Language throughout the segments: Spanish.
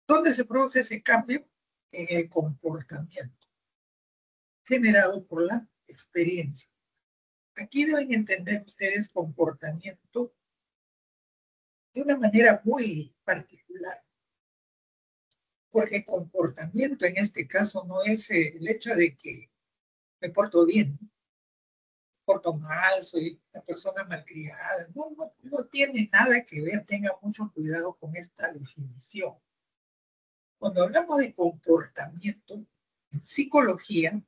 ¿Dónde se produce ese cambio? En el comportamiento, generado por la experiencia. Aquí deben entender ustedes comportamiento de una manera muy particular, porque comportamiento en este caso no es el hecho de que me porto bien, me porto mal, soy una persona malcriada, no tiene nada que ver, tenga mucho cuidado con esta definición. Cuando hablamos de comportamiento en psicología,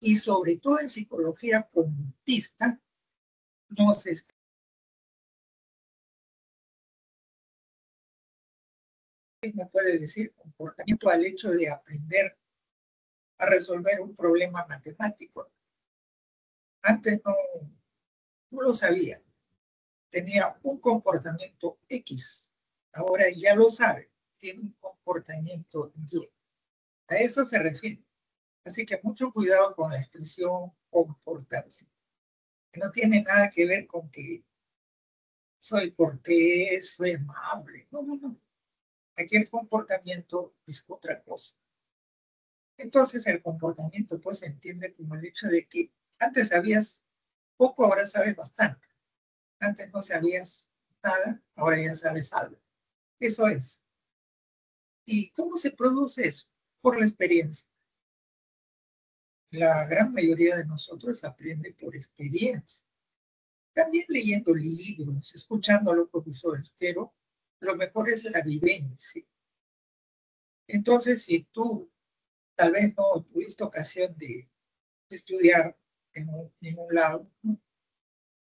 y sobre todo en psicología conductista, nos me puede decir comportamiento al hecho de aprender a resolver un problema matemático. Antes no lo sabía, tenía un comportamiento X, ahora ya lo sabe, tiene un comportamiento Y. A eso se refiere. Así que mucho cuidado con la expresión comportarse, que no tiene nada que ver con que soy cortés, soy amable. No. Aquí el comportamiento es otra cosa. Entonces el comportamiento pues se entiende como el hecho de que antes sabías poco, ahora sabes bastante. Antes no sabías nada, ahora ya sabes algo. Eso es. ¿Y cómo se produce eso? Por la experiencia. La gran mayoría de nosotros aprende por experiencia. También leyendo libros, escuchando a los profesores, pero lo mejor es la vivencia. Entonces, si tú tal vez no tuviste ocasión de estudiar en un lado, ¿no?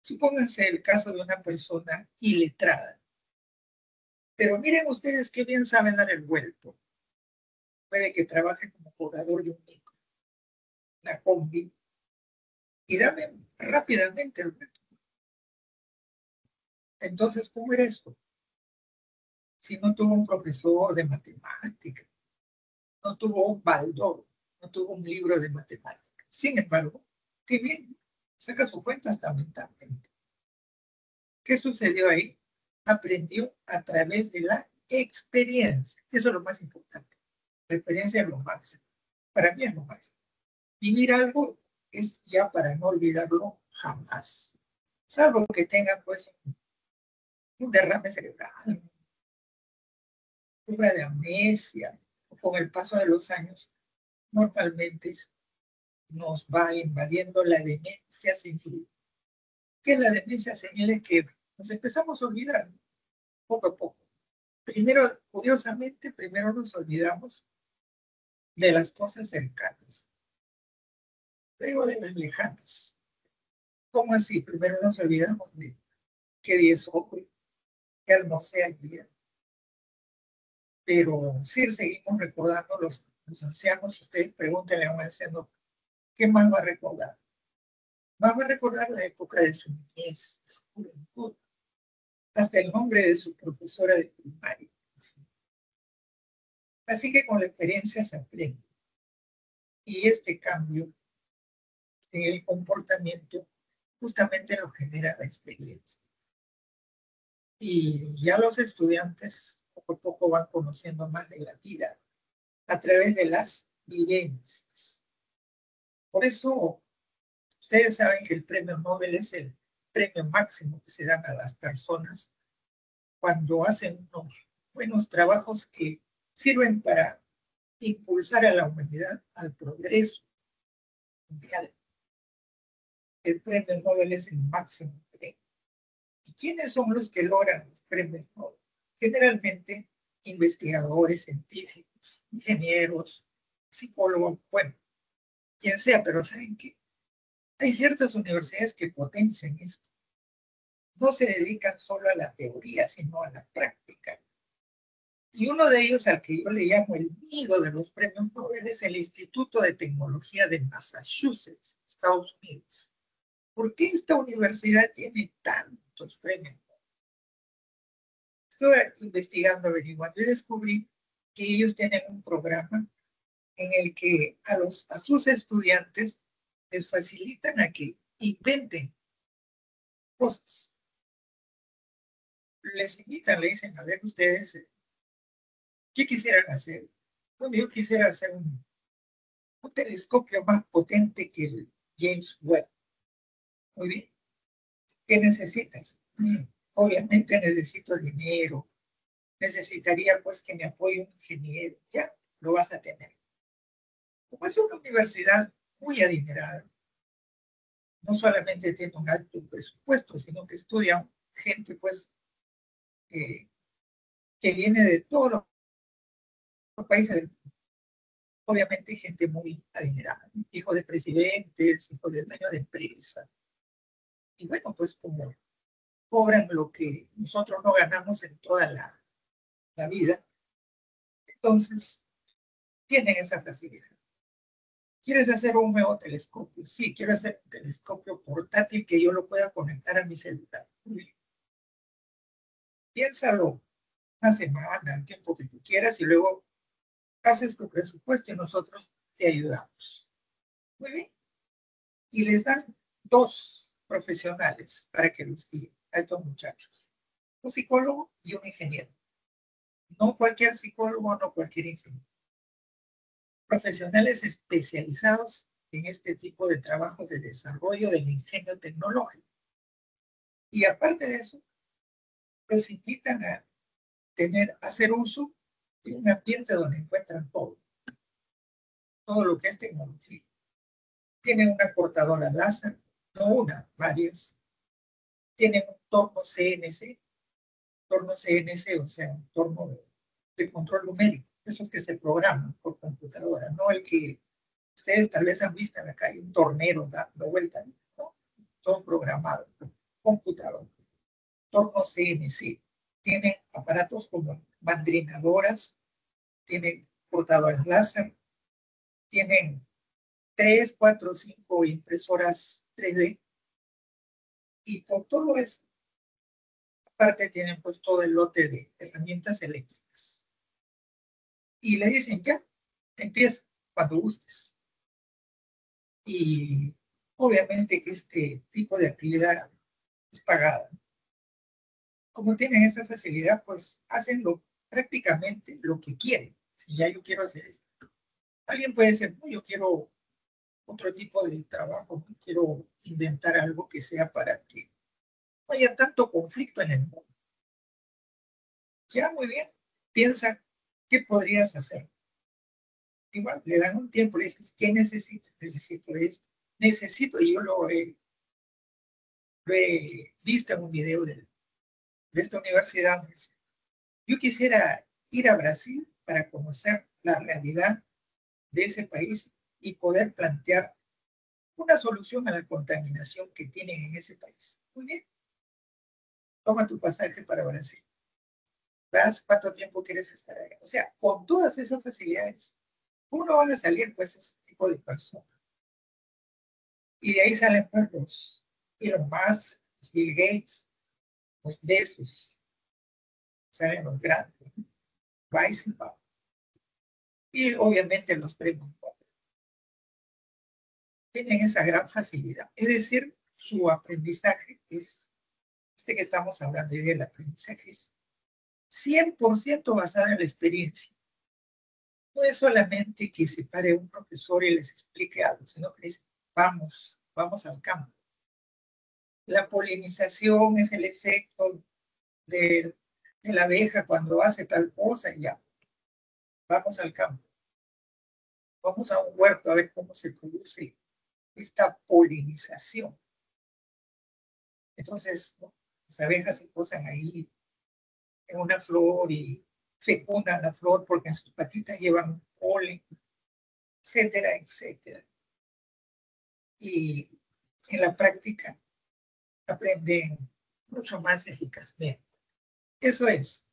Supónganse el caso de una persona iletrada. Pero miren ustedes qué bien saben dar el vuelto. Puede que trabaje como cobrador de un micro, una combi, y dame rápidamente el vuelto. Entonces, ¿cómo era esto? Si no tuvo un profesor de matemáticas, no tuvo un baldor, no tuvo un libro de matemáticas. Sin embargo, qué bien, saca su cuenta hasta mentalmente. ¿Qué sucedió ahí? Aprendió a través de la experiencia. Eso es lo más importante. La experiencia es lo máximo. Para mí es lo máximo. Vivir algo es ya para no olvidarlo jamás. Salvo que tengan pues un derrame cerebral, una de amnesia, o con el paso de los años, normalmente nos va invadiendo la demencia senil. ¿Qué es la demencia senil? Es que nos empezamos a olvidar poco a poco. Primero, curiosamente, primero nos olvidamos de las cosas cercanas, luego de las lejanas. ¿Cómo así? Primero nos olvidamos de qué día es hoy, qué almorcé ayer, pero sí seguimos recordando los ancianos. Ustedes pregúntenle a un anciano, ¿qué más va a recordar? Va a recordar la época de su niñez, de su juventud, hasta el nombre de su profesora de primaria. Así que con la experiencia se aprende. Y este cambio en el comportamiento justamente lo genera la experiencia. Y ya los estudiantes poco a poco van conociendo más de la vida a través de las vivencias. Por eso ustedes saben que el premio Nobel es el premio máximo que se dan a las personas cuando hacen unos buenos trabajos que sirven para impulsar a la humanidad al progreso mundial. El premio Nobel es el máximo premio. ¿Y quiénes son los que logran los premios Nobel? Generalmente investigadores, científicos, ingenieros, psicólogos, bueno, quien sea, pero ¿saben qué? Hay ciertas universidades que potencian esto. No se dedican solo a la teoría, sino a la práctica. Y uno de ellos, al que yo le llamo el nido de los premios Nobel, es el Instituto de Tecnología de Massachusetts, Estados Unidos. ¿Por qué esta universidad tiene tantos premios? Estuve investigando, averiguando y descubrí que ellos tienen un programa en el que a sus estudiantes les facilitan a que inventen cosas. Les invitan, le dicen, a ver ustedes, ¿Qué quisieran hacer? Bueno, yo quisiera hacer un telescopio más potente que el James Webb. Muy bien. ¿Qué necesitas? Obviamente necesito dinero. Necesitaría pues que me apoye un ingeniero. Ya, lo vas a tener. Como es una universidad muy adinerada, no solamente tiene un alto presupuesto, sino que estudian gente pues eh, que viene de todos los países del mundo. Obviamente gente muy adinerada, hijos de presidentes, hijos de dueños de empresas. Y bueno, pues como cobran lo que nosotros no ganamos en toda la vida, entonces tienen esa facilidad. ¿Quieres hacer un nuevo telescopio? Sí, quiero hacer un telescopio portátil que yo lo pueda conectar a mi celular. Muy bien. Piénsalo una semana, el tiempo que tú quieras, y luego haces tu presupuesto y nosotros te ayudamos. Muy bien. Y les dan 2 profesionales para que los guíen a estos muchachos. Un psicólogo y un ingeniero. No cualquier psicólogo, no cualquier ingeniero. Profesionales especializados en este tipo de trabajos de desarrollo del ingenio tecnológico. Y aparte de eso, los invitan a hacer uso de un ambiente donde encuentran todo lo que es tecnología. Tienen una cortadora láser, no una, varias. Tienen un torno CNC, o sea, un torno de control numérico, esos que se programan por computadora, no el que ustedes tal vez han visto en la calle, un tornero dando vuelta, ¿no? Todo programado, computador, torno CNC. Tienen aparatos como mandrinadoras, tienen cortadoras láser, tienen 3, 4, 5 impresoras 3D, y con todo eso, aparte tienen pues todo el lote de herramientas eléctricas. Y le dicen, ya, empieza cuando gustes. Y obviamente que este tipo de actividad es pagada. Como tienen esa facilidad, pues hacen prácticamente lo que quieren. Si ya yo quiero hacer eso. Alguien puede decir, no, yo quiero otro tipo de trabajo, no quiero inventar algo que sea para que no haya tanto conflicto en el mundo. Ya, muy bien. Piensa, ¿qué podrías hacer? Igual, le dan un tiempo, le dices, ¿qué necesitas? Necesito esto. Necesito, y yo lo he visto en un video de esta universidad. Yo quisiera ir a Brasil para conocer la realidad de ese país y poder plantear una solución a la contaminación que tienen en ese país. Muy bien, toma tu pasaje para Brasil. ¿Vas? ¿Cuánto tiempo quieres estar ahí? O sea, con todas esas facilidades, uno van a salir pues ese tipo de personas. Y de ahí salen pues los Elon Musk, los Bill Gates, los Bezos, salen los grandes, Weizenbach, y obviamente los premios tienen esa gran facilidad. Es decir, su aprendizaje es, este que estamos hablando hoy del aprendizaje, es 100% basado en la experiencia. No es solamente que se pare un profesor y les explique algo, sino que dice, vamos al campo. La polinización es el efecto de la abeja cuando hace tal cosa y ya, vamos al campo. Vamos a un huerto a ver cómo se produce esta polinización. Entonces, ¿no? Las abejas se posan ahí en una flor y fecundan la flor porque en sus patitas llevan polen, etcétera, etcétera. Y en la práctica aprenden mucho más eficazmente. Eso es.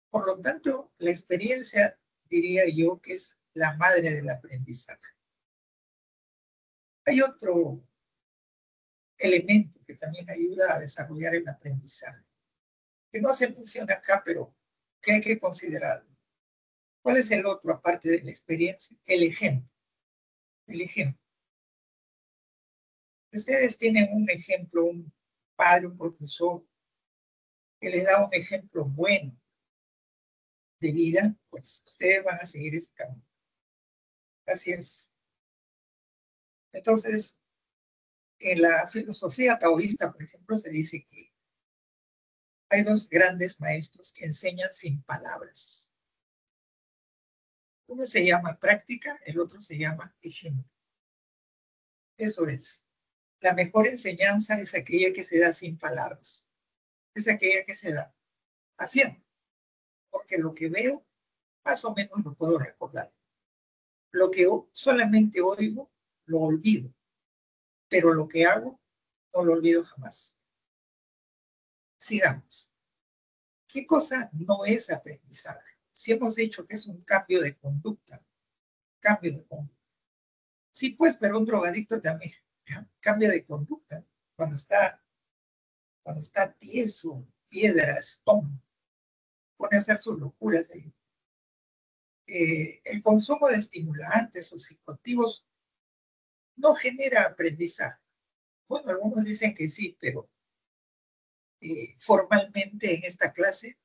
Por lo tanto, la experiencia, diría yo, que es la madre del aprendizaje. Hay otro elemento que también ayuda a desarrollar el aprendizaje, que no se menciona acá, pero que hay que considerarlo. ¿Cuál es el otro, aparte de la experiencia? El ejemplo. El ejemplo. Ustedes tienen un ejemplo, un padre, un profesor, que les da un ejemplo bueno, de vida, pues ustedes van a seguir ese camino. Así es. Entonces, en la filosofía taoísta, por ejemplo, se dice que hay dos grandes maestros que enseñan sin palabras. Uno se llama práctica, el otro se llama ejemplo. Eso es. La mejor enseñanza es aquella que se da sin palabras. Es aquella que se da haciendo. Porque lo que veo, más o menos lo puedo recordar. Lo que solamente oigo, lo olvido. Pero lo que hago, no lo olvido jamás. Sigamos. ¿Qué cosa no es aprendizaje? Si hemos dicho que es un cambio de conducta, cambio de conducta. Sí, pues, pero un drogadicto también cambia de conducta cuando está tieso, piedras, toma, pone a hacer sus locuras ahí. El consumo de estimulantes o psicoactivos no genera aprendizaje. Bueno, algunos dicen que sí, pero formalmente en esta clase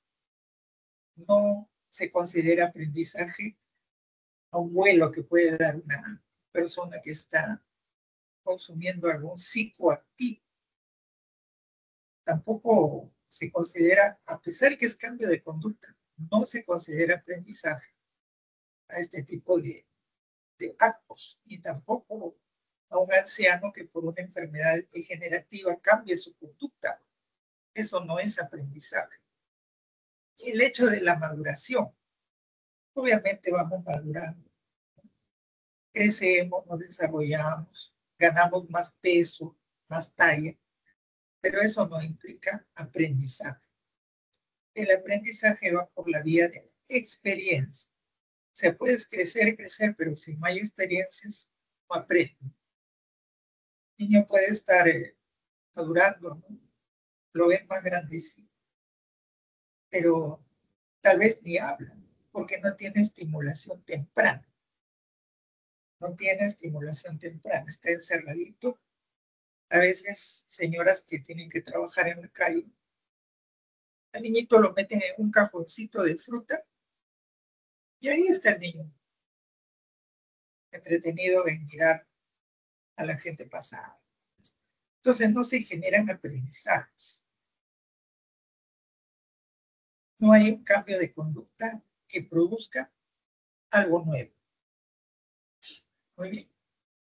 no se considera aprendizaje a un vuelo que puede dar una persona que está consumiendo algún psicoactivo. Tampoco se considera, a pesar que es cambio de conducta, no se considera aprendizaje a este tipo de actos, ni tampoco a un anciano que por una enfermedad degenerativa cambie su conducta. Eso no es aprendizaje. Y el hecho de la maduración, obviamente vamos madurando, crecemos, nos desarrollamos, ganamos más peso, más talla, pero eso no implica aprendizaje. El aprendizaje va por la vía de la experiencia. Se puede crecer, pero si no hay experiencias, no aprende. El niño puede estar madurando, ¿no? Lo ven más grandecito, pero tal vez ni habla, porque no tiene estimulación temprana. No tiene estimulación temprana, está encerradito. A veces, señoras que tienen que trabajar en la calle, al niñito lo meten en un cajoncito de fruta y ahí está el niño, entretenido en mirar a la gente pasar. Entonces no se generan aprendizajes. No hay un cambio de conducta que produzca algo nuevo. Muy bien.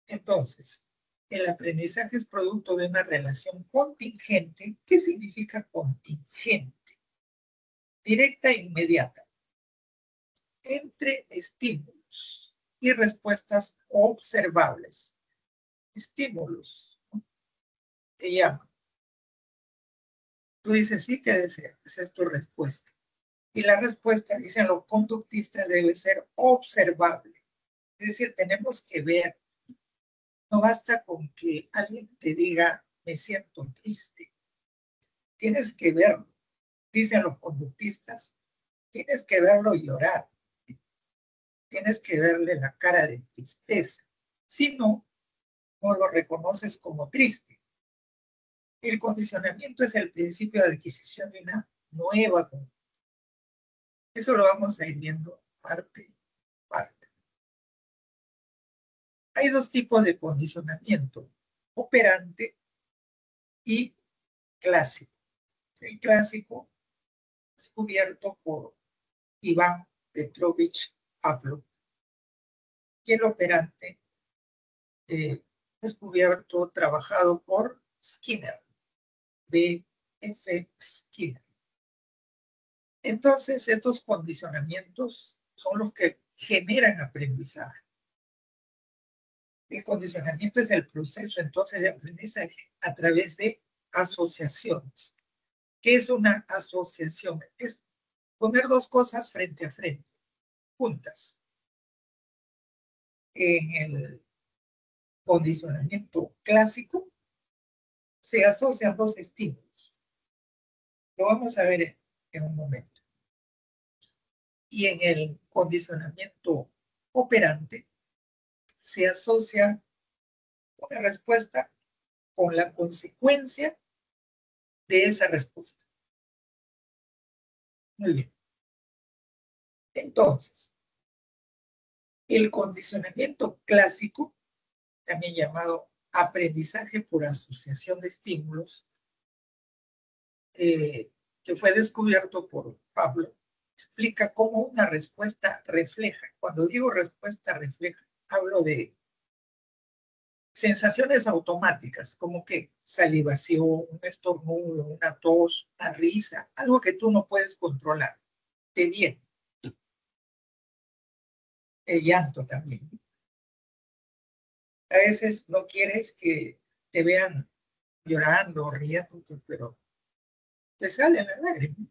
Entonces, el aprendizaje es producto de una relación contingente. ¿Qué significa contingente? Directa e inmediata. Entre estímulos y respuestas observables. Estímulos, ¿no? Te llaman. Tú dices sí, ¿qué deseas? Esa es tu respuesta. Y la respuesta, dicen los conductistas, debe ser observable. Es decir, tenemos que ver. No basta con que alguien te diga, me siento triste. Tienes que verlo, dicen los conductistas. Tienes que verlo llorar. Tienes que verle la cara de tristeza. Si no, no lo reconoces como triste. El condicionamiento es el principio de adquisición de una nueva conducta. Eso lo vamos a ir viendo parte a parte. Hay dos tipos de condicionamiento, operante y clásico. El clásico descubierto por Iván Petrovich Pavlov, y el operante descubierto, trabajado por Skinner, B. F. Skinner. Entonces, estos condicionamientos son los que generan aprendizaje. El condicionamiento es el proceso entonces de aprendizaje a través de asociaciones. ¿Qué es una asociación? Es poner dos cosas frente a frente, juntas. En el condicionamiento clásico se asocian dos estímulos. Lo vamos a ver en un momento. Y en el condicionamiento operante se asocia una respuesta con la consecuencia de esa respuesta. Muy bien. Entonces, el condicionamiento clásico, también llamado aprendizaje por asociación de estímulos, que fue descubierto por Pablo, explica cómo una respuesta refleja. Cuando digo respuesta refleja, hablo de sensaciones automáticas, como que salivación, un estornudo, una tos, una risa, algo que tú no puedes controlar. Te viene. El llanto también. A veces no quieres que te vean llorando o riéndote, pero te sale la lágrima,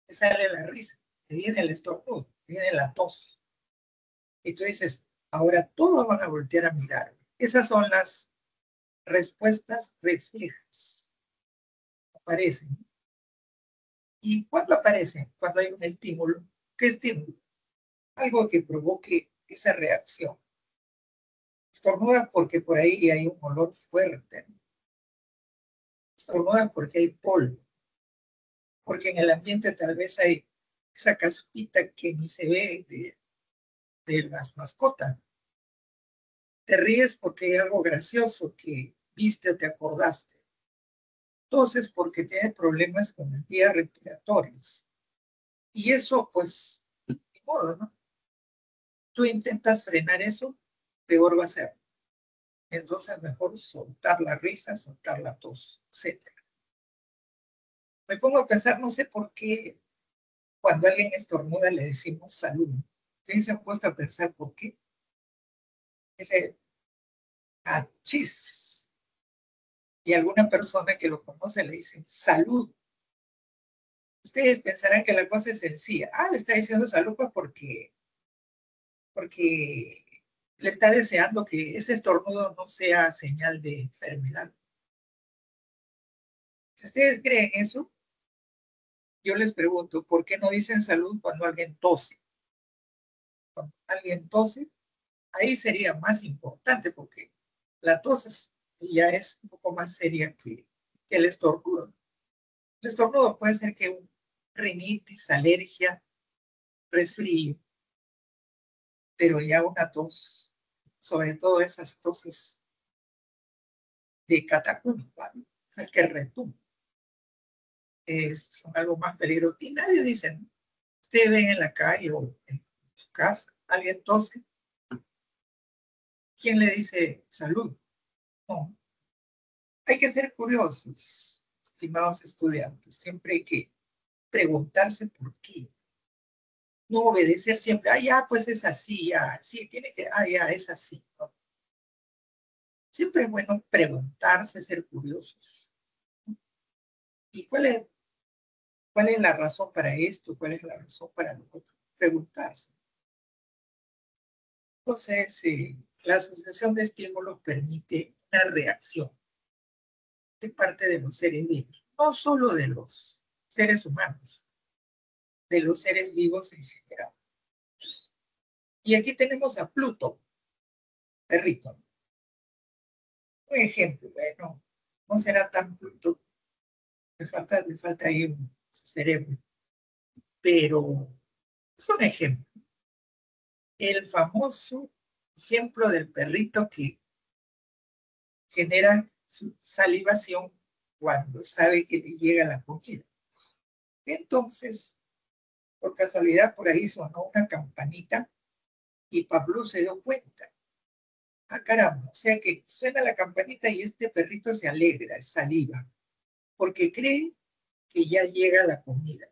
te sale la risa, te viene el estornudo, te viene la tos. Y tú dices, ahora todos van a voltear a mirar. Esas son las respuestas reflejas. Aparecen. ¿Y cuándo aparecen? Cuando hay un estímulo. ¿Qué estímulo? Algo que provoque esa reacción. Estornuda porque por ahí hay un olor fuerte. Estornuda porque hay polvo. Porque en el ambiente tal vez hay esa casquita que ni se ve de las mascotas. Te ríes porque hay algo gracioso que viste o te acordaste. Entonces, porque tienes problemas con las vías respiratorias. Y eso, pues, de modo, ¿no? Tú intentas frenar eso, peor va a ser. Entonces, mejor soltar la risa, soltar la tos, etc. Me pongo a pensar, no sé por qué cuando alguien estornuda le decimos salud. ¿Ustedes se han puesto a pensar por qué? Ese achis. Y alguna persona que lo conoce le dice salud. Ustedes pensarán que la cosa es sencilla. Ah, le está diciendo salud pues porque le está deseando que ese estornudo no sea señal de enfermedad. Si ustedes creen eso, yo les pregunto, ¿por qué no dicen salud cuando alguien tose? Cuando alguien tose, ahí sería más importante porque la tos ya es un poco más seria que el estornudo. El estornudo puede ser que un rinitis, alergia, resfrío, pero ya una tos, sobre todo esas toses de catacumba, ¿no? El que retumba, son algo más peligroso. Y nadie dice, ¿no? Ustedes ven en la calle o en su casa, alguien tose, ¿quién le dice salud? No. Hay que ser curiosos, estimados estudiantes. Siempre hay que preguntarse por qué. No obedecer siempre, ah, ya, pues es así, ya, sí, tiene que, ah, ya, es así, ¿no? Siempre es bueno preguntarse, ser curiosos. ¿Y cuál es la razón para esto? ¿Cuál es la razón para lo otro? Preguntarse. Entonces, la asociación de estímulos permite una reacción de parte de los seres vivos, no solo de los seres humanos, de los seres vivos en general. Y aquí tenemos a Pluto, perrito. Un ejemplo, bueno, no será tan Pluto, le falta ahí un cerebro, pero es un ejemplo. El famoso ejemplo del perrito que genera su salivación cuando sabe que le llega la comida. Entonces, por casualidad, por ahí sonó una campanita y Pablo se dio cuenta. Ah, caramba, o sea que suena la campanita y este perrito se alegra, saliva, porque cree que ya llega la comida.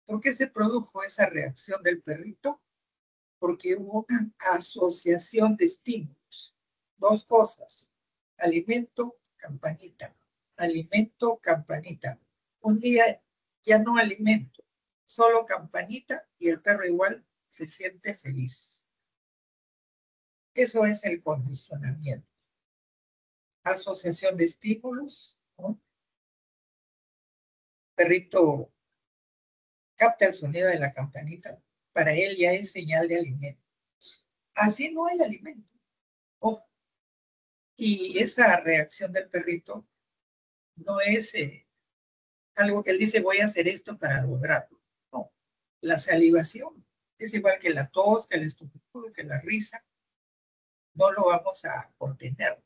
¿Por qué se produjo esa reacción del perrito? Porque hubo una asociación de estímulos. Dos cosas, alimento, campanita, alimento, campanita. Un día ya no alimento, solo campanita y el perro igual se siente feliz. Eso es el condicionamiento. Asociación de estímulos, ¿no? Perrito capta el sonido de la campanita, para él ya es señal de alimento. Así no hay alimento. Ojo. Y esa reacción del perrito no es algo que él dice voy a hacer esto para lograrlo. No. la salivación es igual que la tos, que el estornudo, que la risa. No lo vamos a contener.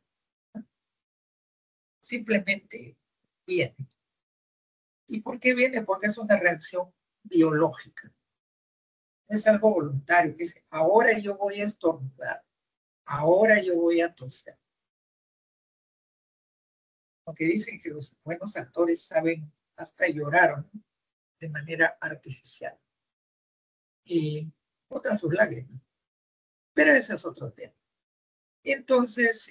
Simplemente viene. ¿Y por qué viene? Porque es una reacción biológica. No es algo voluntario, que dice, ahora yo voy a estornudar, ahora yo voy a toser. Aunque dicen que los buenos actores saben hasta llorar, ¿no? De manera artificial. Y botan sus lágrimas. Pero ese es otro tema. Entonces,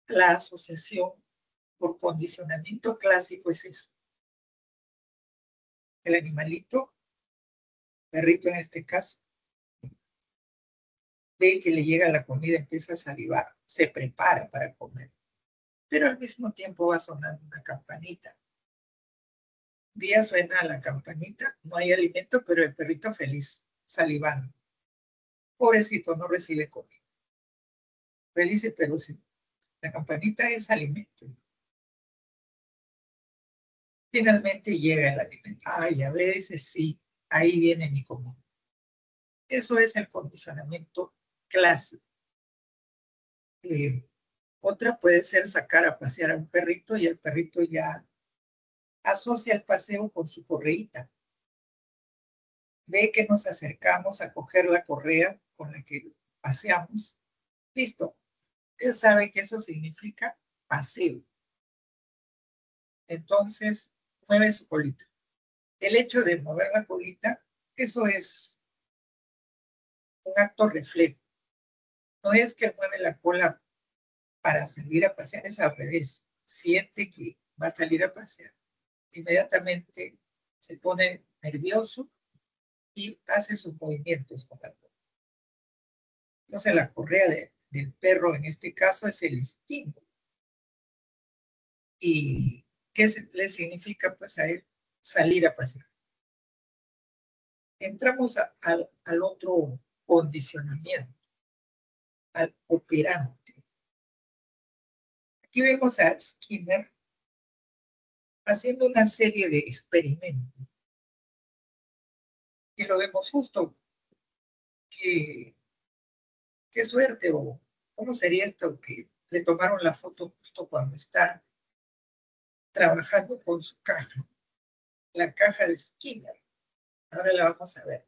la asociación por condicionamiento clásico es eso. El animalito, perrito en este caso, ve que le llega la comida, empieza a salivar, se prepara para comer. Pero al mismo tiempo va sonando una campanita. Un día suena la campanita, no hay alimento, pero el perrito feliz, salivando. Pobrecito, no recibe comida. Él dice, pero si la campanita es alimento. Finalmente llega el alimento. Ay, a veces sí, ahí viene mi comida. Eso es el condicionamiento clásico. Otra puede ser sacar a pasear a un perrito y el perrito ya asocia el paseo con su correíta. Ve que nos acercamos a coger la correa con la que paseamos. Listo. Él sabe que eso significa paseo. Entonces, mueve su colita. El hecho de mover la colita, eso es un acto reflejo. No es que él mueve la cola para salir a pasear, es al revés. Siente que va a salir a pasear. Inmediatamente se pone nervioso y hace sus movimientos con la cola. Entonces la correa del perro en este caso es el instinto. ¿Y qué le significa pues a él salir a pasear? Entramos al otro condicionamiento, al operante. Aquí vemos a Skinner haciendo una serie de experimentos. Y lo vemos justo. Qué suerte, o cómo sería esto que le tomaron la foto justo cuando está trabajando con su caja, la caja de Skinner. Ahora la vamos a ver.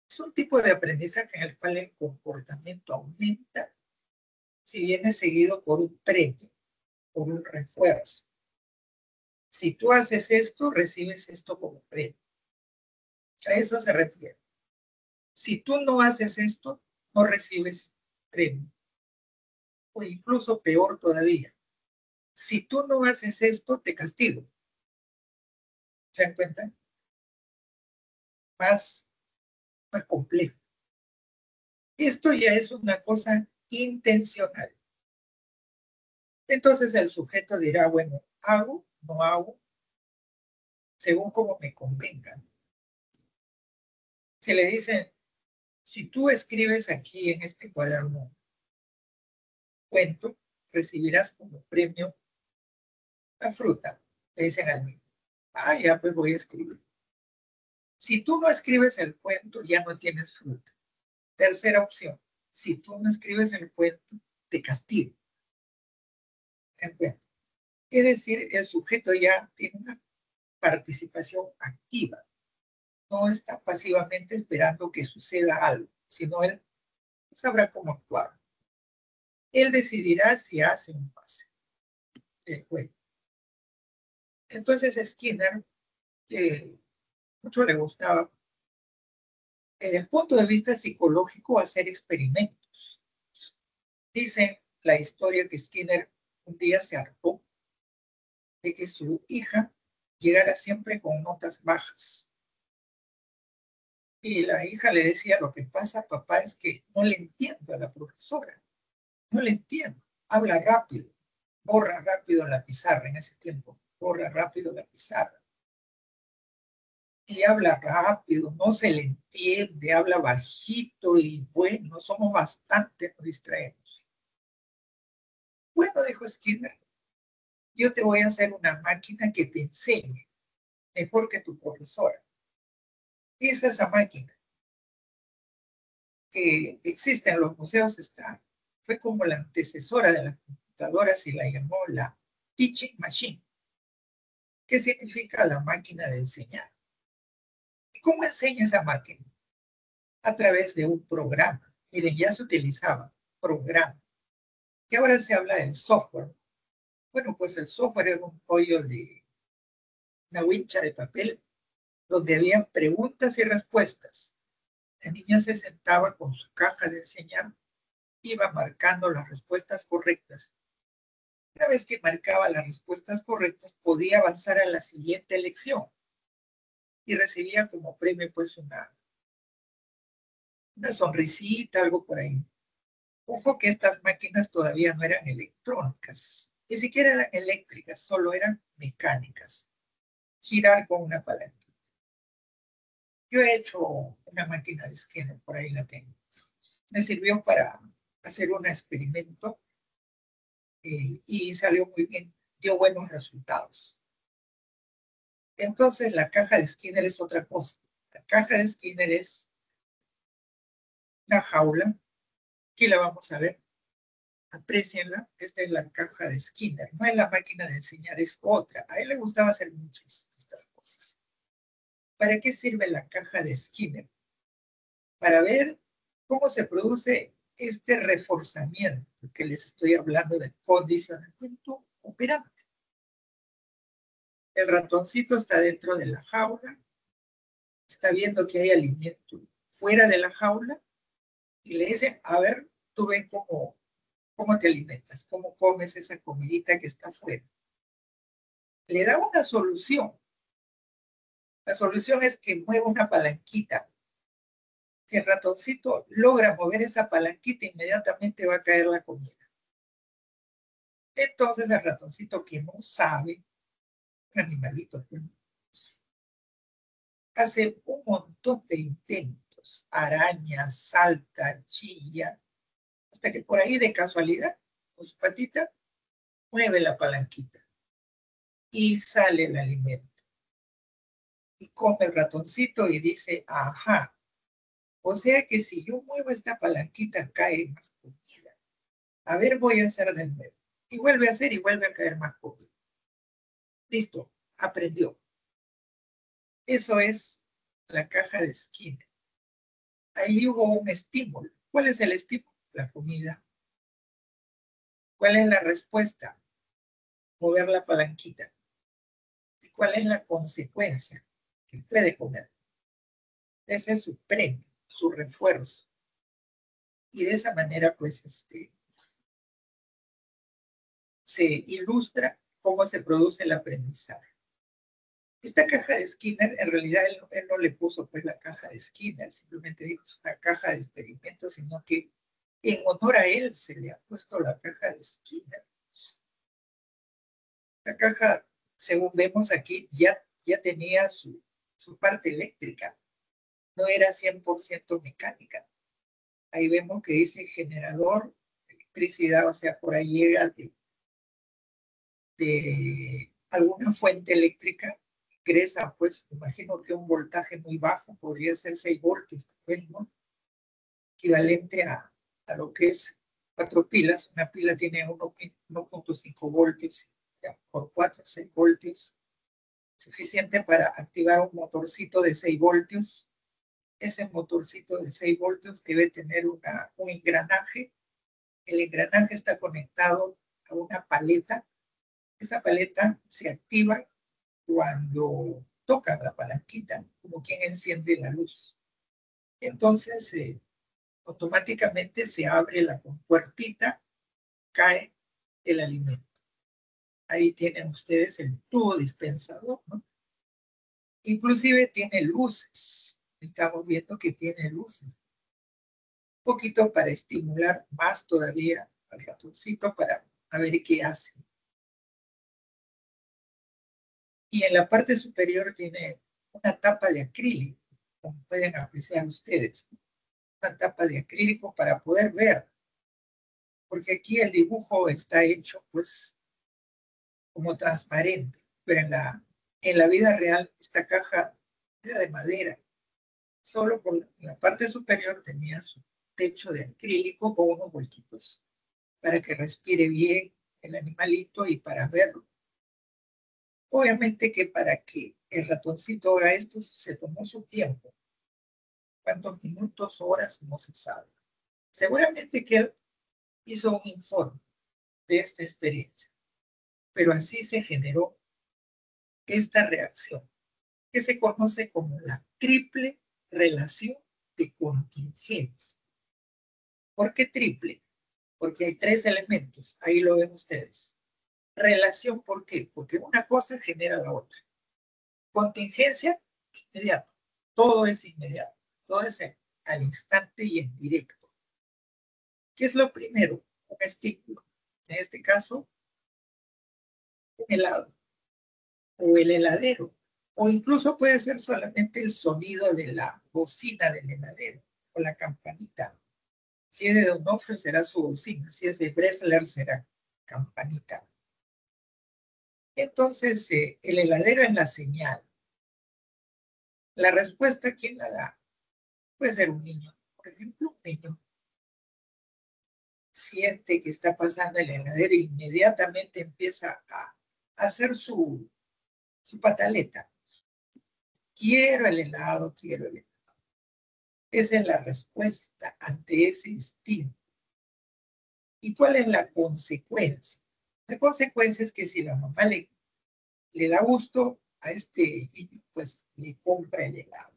Es un tipo de aprendizaje en el cual el comportamiento aumenta si viene seguido por un premio, por un refuerzo. Si tú haces esto, recibes esto como premio. A eso se refiere. Si tú no haces esto, no recibes premio. O incluso peor todavía. Si tú no haces esto, te castigo. ¿Se dan cuenta? Más complejo. Esto ya es una cosa intencional. Entonces el sujeto dirá, bueno, hago, no hago, según como me convenga. Se le dice, si tú escribes aquí en este cuaderno cuento, recibirás como premio la fruta. Le dicen al niño, ah, ya pues voy a escribir. Si tú no escribes el cuento, ya no tienes fruta. Tercera opción, si tú no escribes el cuento, te castigo. Es decir, el sujeto ya tiene una participación activa. No está pasivamente esperando que suceda algo, sino él sabrá cómo actuar. Él decidirá si hace un pase. Entonces Skinner, mucho le gustaba, desde el punto de vista psicológico, hacer experimentos. Dice la historia que Skinner un día se hartó de que su hija llegara siempre con notas bajas. Y la hija le decía, lo que pasa, papá, es que no le entiendo a la profesora. No le entiendo. Habla rápido. Borra rápido la pizarra en ese tiempo. Borra rápido la pizarra. Y habla rápido, no se le entiende, habla bajito y bueno, somos bastante, nos distraemos. Bueno, dijo Skinner, yo te voy a hacer una máquina que te enseñe mejor que tu profesora. Hizo esa máquina que existe en los museos, fue como la antecesora de las computadoras y la llamó la Teaching Machine, que significa la máquina de enseñar. ¿Y cómo enseña esa máquina? A través de un programa. Miren, ya se utilizaba programa, que ahora se habla del software. Bueno, pues el software era un rollo de una wincha de papel donde había preguntas y respuestas. La niña se sentaba con su caja de enseñar, iba marcando las respuestas correctas. Una vez que marcaba las respuestas correctas, podía avanzar a la siguiente lección y recibía como premio pues una sonrisita, algo por ahí. Ojo que estas máquinas todavía no eran electrónicas, ni siquiera eran eléctricas, solo eran mecánicas. Girar con una palanca. Yo he hecho una máquina de Skinner, por ahí la tengo. Me sirvió para hacer un experimento y salió muy bien, dio buenos resultados. Entonces la caja de Skinner es otra cosa. La caja de Skinner es una jaula. Aquí la vamos a ver. Aprecienla. Esta es la caja de Skinner. No es la máquina de enseñar, es otra. A él le gustaba hacer muchas de estas cosas. ¿Para qué sirve la caja de Skinner? Para ver cómo se produce este reforzamiento que les estoy hablando del condicionamiento operante. El ratoncito está dentro de la jaula, está viendo que hay alimento fuera de la jaula y le dice, a ver, tú ven cómo te alimentas, cómo comes esa comidita que está fuera. Le da una solución. La solución es que mueva una palanquita. Si el ratoncito logra mover esa palanquita, inmediatamente va a caer la comida. Entonces el ratoncito que no sabe, un animalito, hace un montón de intentos, araña, salta, chilla, hasta que por ahí de casualidad, con su patita, mueve la palanquita y sale el alimento. Y come el ratoncito y dice, ajá, o sea que si yo muevo esta palanquita cae más comida. A ver, voy a hacer de nuevo. Y vuelve a hacer y vuelve a caer más comida. Listo, aprendió. Eso es la caja de Skinner. Ahí hubo un estímulo. ¿Cuál es el estímulo? La comida. ¿Cuál es la respuesta? Mover la palanquita. ¿Y cuál es la consecuencia? Que puede comer. Ese es su premio, su refuerzo. Y de esa manera, pues, se ilustra cómo se produce el aprendizaje. Esta caja de Skinner, en realidad él no le puso pues la caja de Skinner, simplemente dijo es una caja de experimentos, sino que en honor a él se le ha puesto la caja de Skinner. La caja, según vemos aquí, ya tenía su parte eléctrica, no era 100% mecánica. Ahí vemos que dice generador, electricidad, o sea, por ahí llega de alguna fuente eléctrica, ingresa, pues, imagino que un voltaje muy bajo, podría ser 6 voltios, pues, ¿no? Equivalente a lo que es 4 pilas. Una pila tiene 1.5 voltios, ya, por 4, 6 voltios, suficiente para activar un motorcito de 6 voltios. Ese motorcito de 6 voltios debe tener un engranaje. El engranaje está conectado a una paleta. Esa paleta se activa cuando toca la palanquita, como quien enciende la luz. Entonces, automáticamente se abre la compuertita, cae el alimento. Ahí tienen ustedes el tubo dispensador, ¿no? Inclusive tiene luces. Estamos viendo que tiene luces. Un poquito para estimular más todavía al ratoncito para ver qué hace. Y en la parte superior tiene una tapa de acrílico, como pueden apreciar ustedes. Una tapa de acrílico para poder ver. Porque aquí el dibujo está hecho, pues, como transparente. Pero en la vida real, esta caja era de madera. Solo por la parte superior tenía su techo de acrílico con unos huequitos para que respire bien el animalito y para verlo. Obviamente que para que el ratoncito haga esto se tomó su tiempo. ¿Cuántos minutos, horas? No se sabe. Seguramente que él hizo un informe de esta experiencia, pero así se generó esta reacción, que se conoce como la triple relación de contingencia. ¿Por qué triple? Porque hay tres elementos, ahí lo ven ustedes. Relación, ¿por qué? Porque una cosa genera la otra. Contingencia, inmediato. Todo es inmediato. Todo es al instante y en directo. ¿Qué es lo primero? Un estímulo. En este caso, un helado o el heladero. O incluso puede ser solamente el sonido de la bocina del heladero o la campanita. Si es de Donofrio será su bocina, si es de Bresler será campanita. Entonces, el heladero es la señal. La respuesta, ¿quién la da? Puede ser un niño. Por ejemplo, un niño siente que está pasando el heladero e inmediatamente empieza a hacer su pataleta. Quiero el helado, quiero el helado. Esa es la respuesta ante ese instinto. ¿Y cuál es la consecuencia? La consecuencia es que si la mamá le da gusto a este niño, pues le compra el helado.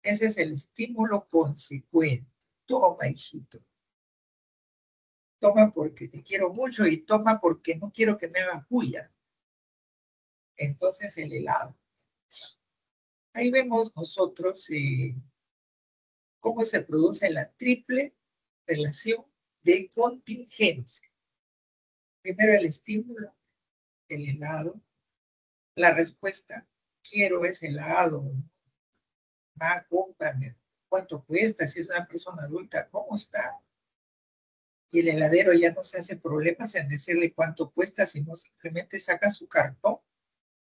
Ese es el estímulo consecuente. Toma, hijito. Toma porque te quiero mucho y toma porque no quiero que me hagas bulla. Entonces el helado. Ahí vemos nosotros cómo se produce la triple relación de contingencia. Primero el estímulo, el helado. La respuesta, quiero ese helado. Va, cómprame. ¿Cuánto cuesta? Si es una persona adulta, ¿cómo está? Y el heladero ya no se hace problemas en decirle cuánto cuesta, sino simplemente saca su cartón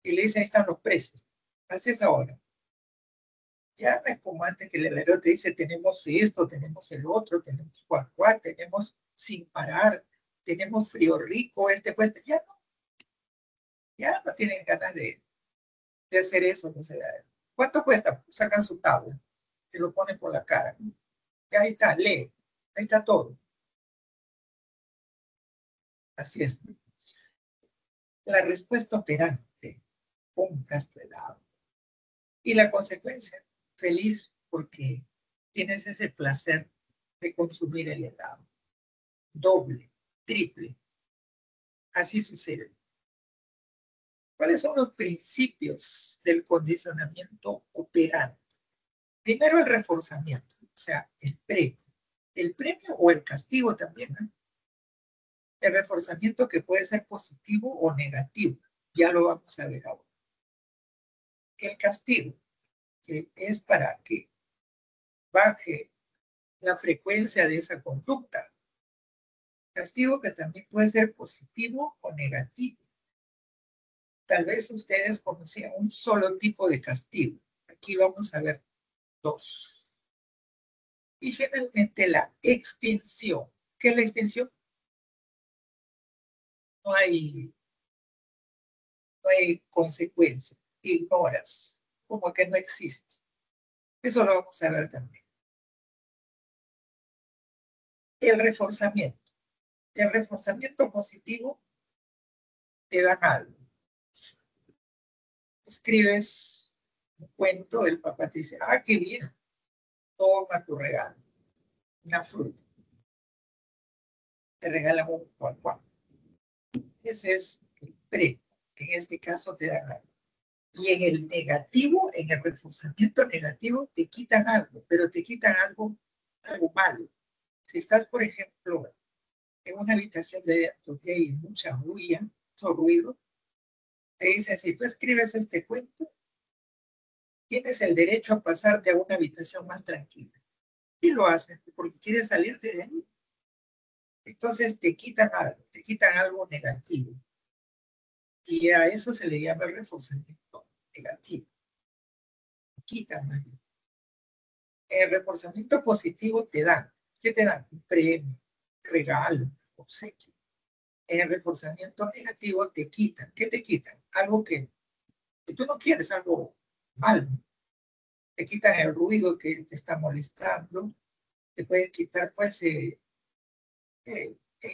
y le dice, ahí están los precios. Haces ahora. Ya no es como antes que el heladero te dice, tenemos esto, tenemos el otro, tenemos cuacuá, tenemos sin parar, tenemos frío rico, este cuesta. Ya no tienen ganas de hacer eso. No sé. ¿Cuánto cuesta? Sacan su tabla, te lo ponen por la cara. Y ahí está, lee, ahí está todo. Así es. La respuesta operante, compras tu helado. Y la consecuencia, feliz porque tienes ese placer de consumir el helado. Doble, triple. Así sucede. ¿Cuáles son los principios del condicionamiento operante? Primero el reforzamiento, o sea, el premio. El premio o el castigo también, ¿no? El reforzamiento que puede ser positivo o negativo. Ya lo vamos a ver ahora. El castigo, que es para que baje la frecuencia de esa conducta. Castigo que también puede ser positivo o negativo. Tal vez ustedes conocían un solo tipo de castigo. Aquí vamos a ver dos. Y finalmente la extinción. ¿Qué es la extinción? No hay consecuencia. Ignoras. Como que no existe. Eso lo vamos a ver también. El reforzamiento. El reforzamiento positivo te dan algo. Escribes un cuento, el papá te dice, ah, qué bien, toma tu regalo, una fruta. Te regalan un cuacuá. Ese es el premio. En este caso te dan algo. Y en el negativo, en el reforzamiento negativo, te quitan algo, pero te quitan algo malo. Si estás, por ejemplo, en una habitación donde hay mucha bulla, mucho ruido, te dicen, si tú escribes este cuento, tienes el derecho a pasarte a una habitación más tranquila. Y lo haces porque quieres salirte de ahí. Entonces te quitan algo negativo. Y a eso se le llama el reforzamiento negativo. Quitan algo. El reforzamiento positivo te dan. ¿Qué te dan? Un premio, regalo, obsequio. El reforzamiento negativo te quitan. ¿Qué te quitan? Algo que tú no quieres, algo malo. Te quitan el ruido que te está molestando. Te pueden quitar, pues, el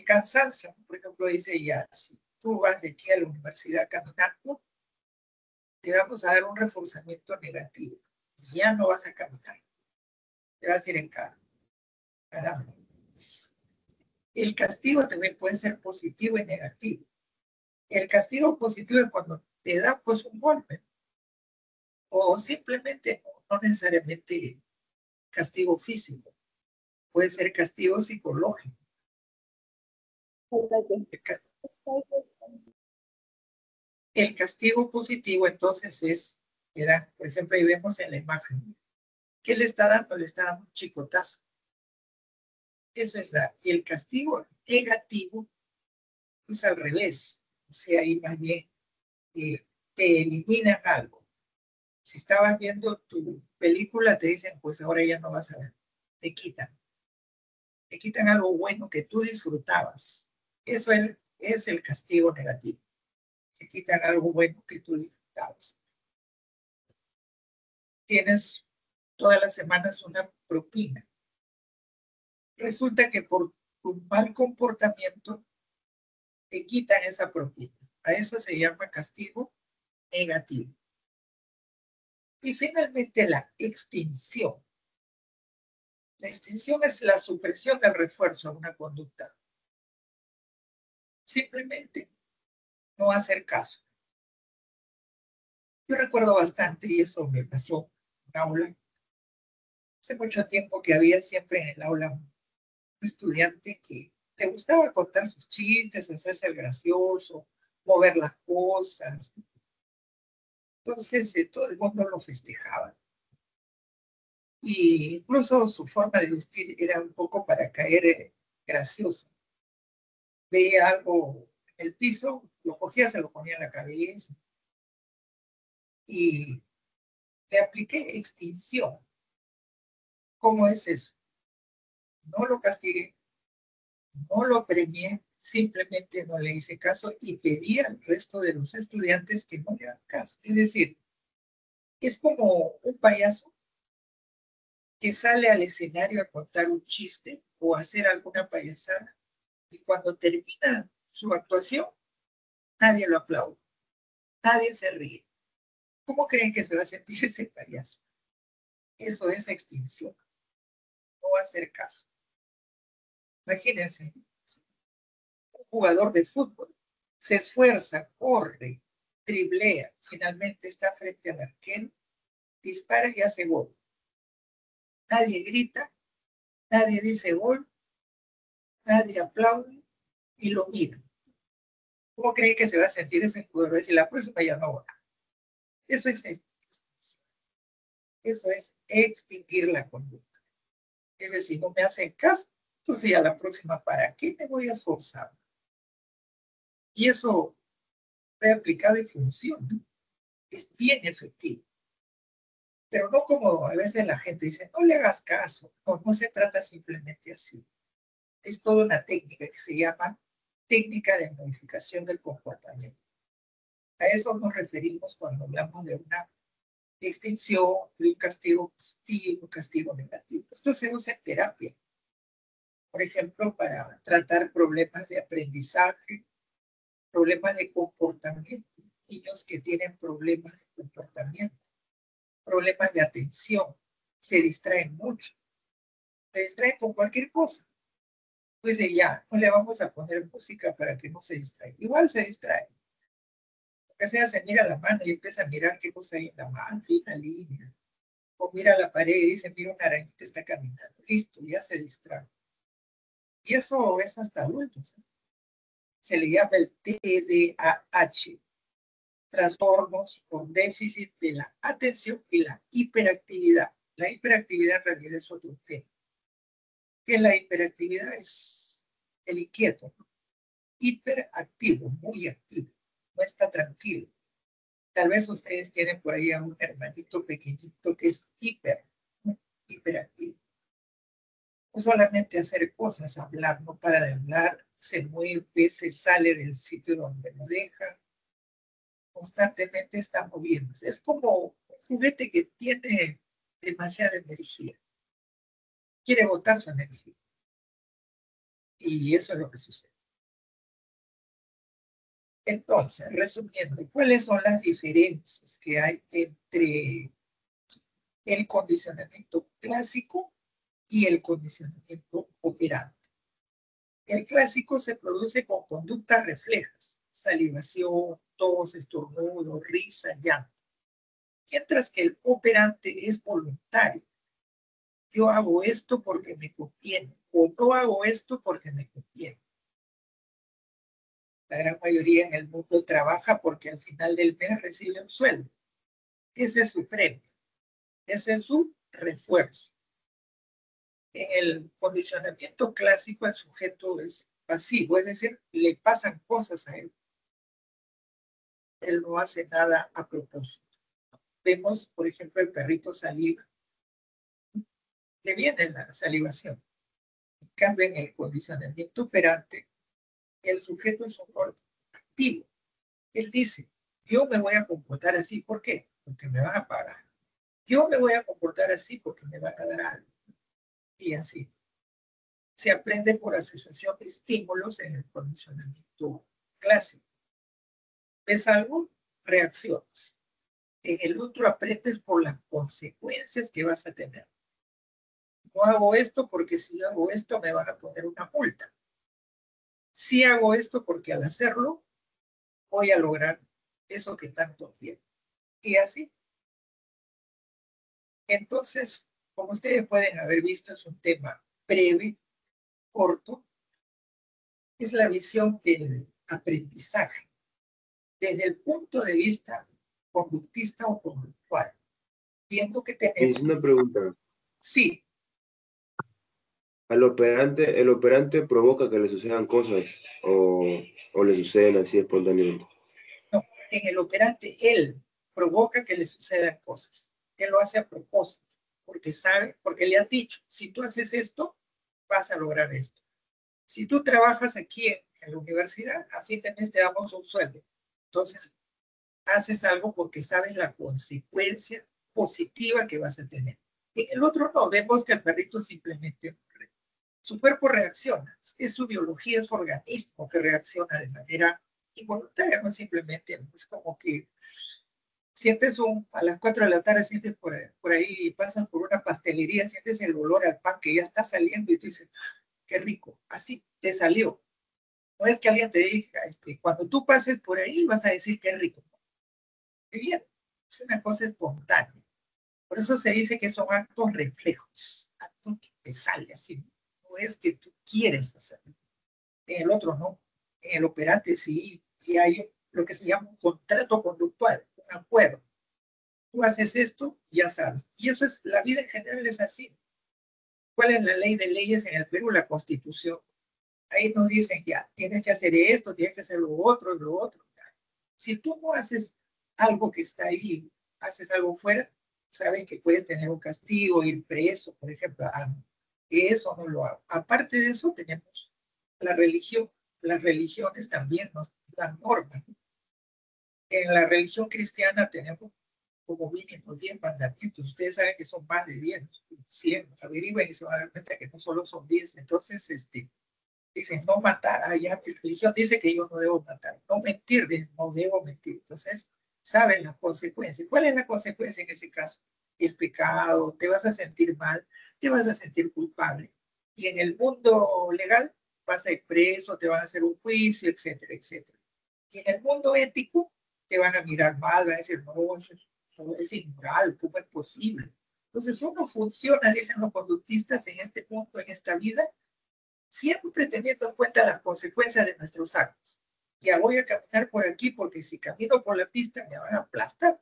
cansancio. Por ejemplo, dice ya, si tú vas de aquí a la universidad caminando, te vamos a dar un reforzamiento negativo. Ya no vas a caminar. Te vas a ir en carro. Caramba. El castigo también puede ser positivo y negativo. El castigo positivo es cuando te da pues un golpe o simplemente no necesariamente castigo físico, puede ser castigo psicológico. El castigo positivo entonces es, por ejemplo, ahí vemos en la imagen, ¿qué le está dando? Le está dando un chicotazo. Eso es dar. Y el castigo negativo es al revés. O sea, ahí más bien te eliminan algo. Si estabas viendo tu película, te dicen, pues ahora ya no vas a ver. Te quitan. Te quitan algo bueno que tú disfrutabas. Eso es el castigo negativo. Te quitan algo bueno que tú disfrutabas. Tienes todas las semanas una propina. Resulta que por tu mal comportamiento te quitan esa propina. A eso se llama castigo negativo. Y finalmente la extinción. La extinción es la supresión del refuerzo a una conducta. Simplemente no hacer caso. Yo recuerdo bastante, y eso me pasó en el aula, hace mucho tiempo que había siempre en el aula un estudiante que le gustaba contar sus chistes, hacerse el gracioso, mover las cosas. Entonces todo el mundo lo festejaba. Y incluso su forma de vestir era un poco para caer gracioso. Veía algo en el piso, lo cogía, se lo ponía en la cabeza. Y le apliqué extinción. ¿Cómo es eso? No lo castigué, no lo premié, simplemente no le hice caso y pedí al resto de los estudiantes que no le hagan caso. Es decir, es como un payaso que sale al escenario a contar un chiste o a hacer alguna payasada y cuando termina su actuación, nadie lo aplaude, nadie se ríe. ¿Cómo creen que se va a sentir ese payaso? Eso es extinción, no hacer caso. Imagínense, un jugador de fútbol se esfuerza, corre, driblea, finalmente está frente al arquero, dispara y hace gol. Nadie grita, nadie dice gol, nadie aplaude y lo mira. ¿Cómo cree que se va a sentir ese jugador? Va a decir, la próxima ya no va. Eso es extinción. Eso es extinguir la conducta. Es decir, no me hacen caso, entonces ya la próxima, ¿para qué me voy a esforzar? Y eso fue aplicado y funciona. Es bien efectivo. Pero no como a veces la gente dice, no le hagas caso. No, no se trata simplemente así. Es toda una técnica que se llama técnica de modificación del comportamiento. A eso nos referimos cuando hablamos de una extinción, de un castigo positivo, un castigo negativo. Esto se usa en terapia. Por ejemplo, para tratar problemas de aprendizaje, problemas de comportamiento, niños que tienen problemas de comportamiento, problemas de atención, se distraen mucho, se distraen con cualquier cosa. Pues ya, no le vamos a poner música para que no se distraiga. Igual se distrae. Porque sea, se mira la mano y empieza a mirar qué cosa hay en la mano, fina línea. O mira la pared y dice, mira, una arañita está caminando. Listo, ya se distrae. Y eso es hasta adultos. Se le llama el TDAH, trastornos por déficit de la atención y la hiperactividad. La hiperactividad en realidad es otro tema. Que la hiperactividad es el inquieto, ¿no? Hiperactivo, muy activo, no está tranquilo. Tal vez ustedes tienen por ahí a un hermanito pequeñito que es hiperactivo. solamente hacer cosas, hablar, no para de hablar, se mueve, se sale del sitio donde lo deja, constantemente está moviéndose. Es como un juguete que tiene demasiada energía, quiere botar su energía. Y eso es lo que sucede. Entonces, resumiendo, ¿cuáles son las diferencias que hay entre el condicionamiento clásico y el condicionamiento operante? El clásico se produce con conductas reflejas, salivación, tos, estornudo, risa, llanto. Mientras que el operante es voluntario. Yo hago esto porque me conviene, o no hago esto porque me conviene. La gran mayoría en el mundo trabaja porque al final del mes recibe un sueldo. Ese es su premio, ese es su refuerzo. En el condicionamiento clásico el sujeto es pasivo, es decir, le pasan cosas a él. Él no hace nada a propósito. Vemos, por ejemplo, el perrito saliva. Le viene la salivación. En cambio, en el condicionamiento operante, el sujeto es un rol activo. Él dice, yo me voy a comportar así. ¿Por qué? Porque me van a pagar. Yo me voy a comportar así porque me van a dar algo. Y así. Se aprende por asociación de estímulos en el condicionamiento clásico. ¿Ves algo? Reacciones. En el otro aprendes por las consecuencias que vas a tener. No hago esto porque si hago esto me van a poner una multa. Sí hago esto porque al hacerlo voy a lograr eso que tanto quiero. Y así. Entonces, como ustedes pueden haber visto, es un tema breve, corto. Es la visión del aprendizaje desde el punto de vista conductista o conductual. Viendo que Es tenemos... una pregunta. Sí, ¿El operante provoca que le sucedan cosas o le suceden así espontáneamente? no, en el operante él provoca que le sucedan cosas. Él lo hace a propósito, porque sabe, porque le han dicho, si tú haces esto, vas a lograr esto. Si tú trabajas aquí en la universidad, a fin de mes te damos un sueldo. Entonces, haces algo porque sabes la consecuencia positiva que vas a tener. En el otro no, vemos que el perrito simplemente, su cuerpo reacciona, es su biología, es su organismo que reacciona de manera involuntaria, no simplemente, es como que sientes a las 4 de la tarde, sientes por ahí, pasas por una pastelería, sientes el olor al pan que ya está saliendo y tú dices, qué rico, así te salió. No es que alguien te diga, cuando tú pases por ahí vas a decir qué rico. Qué bien, es una cosa espontánea. Por eso se dice que son actos reflejos, actos que te sale así. No es que tú quieres hacerlo. En el otro no. En el operante sí, y hay lo que se llama un contrato conductual, un acuerdo. Tú haces esto, ya sabes. Y eso es, la vida en general es así. ¿Cuál es la ley de leyes en el Perú? La Constitución. Ahí nos dicen, ya, tienes que hacer esto, tienes que hacer lo otro, y lo otro. Si tú no haces algo que está ahí, haces algo fuera, sabes que puedes tener un castigo, ir preso, por ejemplo. Ah, no, eso no lo hago. Aparte de eso, tenemos la religión. Las religiones también nos dan normas. En la religión cristiana tenemos como mínimo 10 mandamientos. Ustedes saben que son más de 10, 100. Averigüen y se van a dar cuenta que no solo son 10. Entonces, dicen no matar. Allá mi religión dice que yo no debo matar. No mentir, no debo mentir. Entonces, saben las consecuencias. ¿Cuál es la consecuencia en ese caso? El pecado, te vas a sentir mal, te vas a sentir culpable. Y en el mundo legal vas a ir preso, te van a hacer un juicio, etcétera, etcétera. Y en el mundo ético te van a mirar mal, van a decir, no, eso es inmoral, ¿cómo es posible? Entonces, uno funciona, dicen los conductistas, en este punto, en esta vida, siempre teniendo en cuenta las consecuencias de nuestros actos. Ya voy a caminar por aquí porque si camino por la pista me van a aplastar.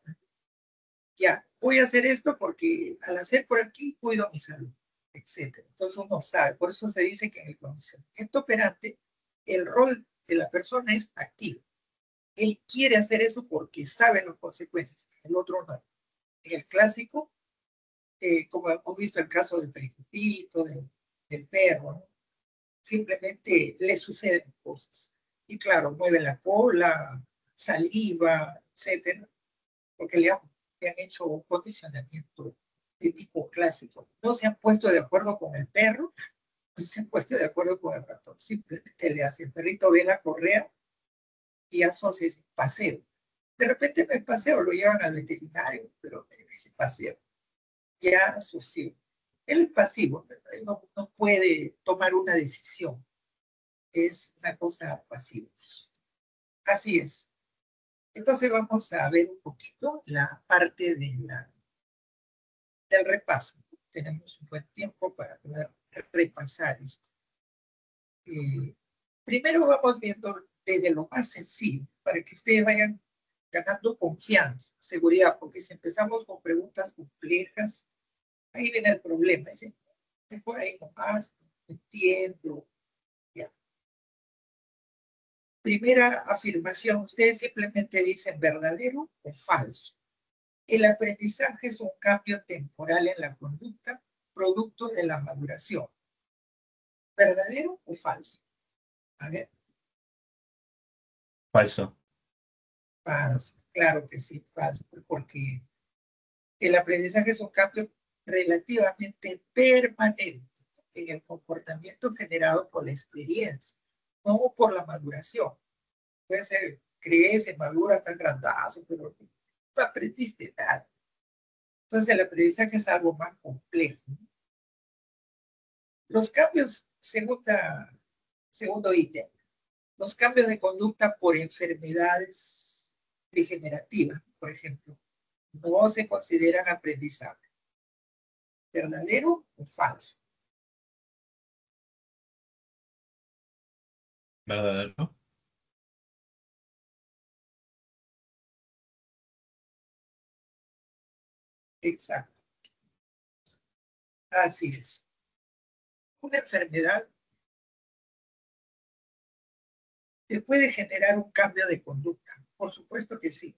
Ya, voy a hacer esto porque al hacer por aquí cuido mi salud, etc. Entonces uno sabe, por eso se dice que en el condicionamiento operante el rol de la persona es activo. Él quiere hacer eso porque sabe las consecuencias, el otro no. En el clásico, como hemos visto el caso del pericutito, del del perro, ¿no? Simplemente le suceden cosas. Y claro, mueve la cola, saliva, etcétera, porque le han hecho un condicionamiento de tipo clásico. No se han puesto de acuerdo con el perro, no se han puesto de acuerdo con el ratón. Simplemente le hace, el perrito ve la correa y asocia ese paseo. De repente me paseo, lo llevan al veterinario, pero me dice paseo. Ya asoció. Él es pasivo, él no puede tomar una decisión. Es una cosa pasiva. Así es. Entonces vamos a ver un poquito la parte del repaso. Tenemos un buen tiempo para poder repasar esto. Primero vamos viendo desde lo más sencillo, para que ustedes vayan ganando confianza, seguridad, porque si empezamos con preguntas complejas, ahí viene el problema. Dicen, es por ahí nomás, no entiendo. Ya. Primera afirmación, ustedes simplemente dicen verdadero o falso. El aprendizaje es un cambio temporal en la conducta, producto de la maduración. ¿Verdadero o falso? A ver. Falso. Falso. Claro que sí, falso, porque el aprendizaje es un cambio relativamente permanente en el comportamiento generado por la experiencia, no por la maduración. Puede ser, crece, madura, tan grandazo, pero no aprendiste nada. Entonces el aprendizaje es algo más complejo. Los cambios, segundo ítem, los cambios de conducta por enfermedades degenerativas, por ejemplo, no se consideran aprendizaje. ¿Verdadero o falso? ¿Verdadero? Exacto. Así es. Una enfermedad te puede generar un cambio de conducta. Por supuesto que sí,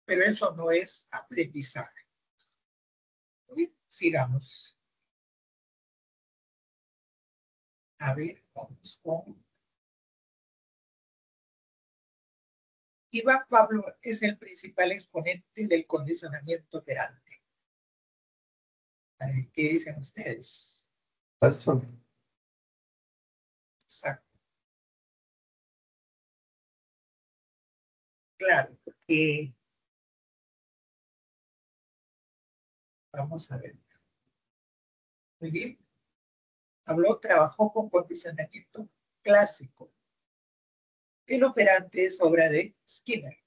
pero eso no es aprendizaje. Muy bien, sigamos. A ver, vamos con... Iván Pablo es el principal exponente del condicionamiento operante. A ver, ¿qué dicen ustedes? Falso. Exacto. Claro, porque vamos a ver. Muy bien. Trabajó con condicionamiento clásico. El operante es obra de Skinner.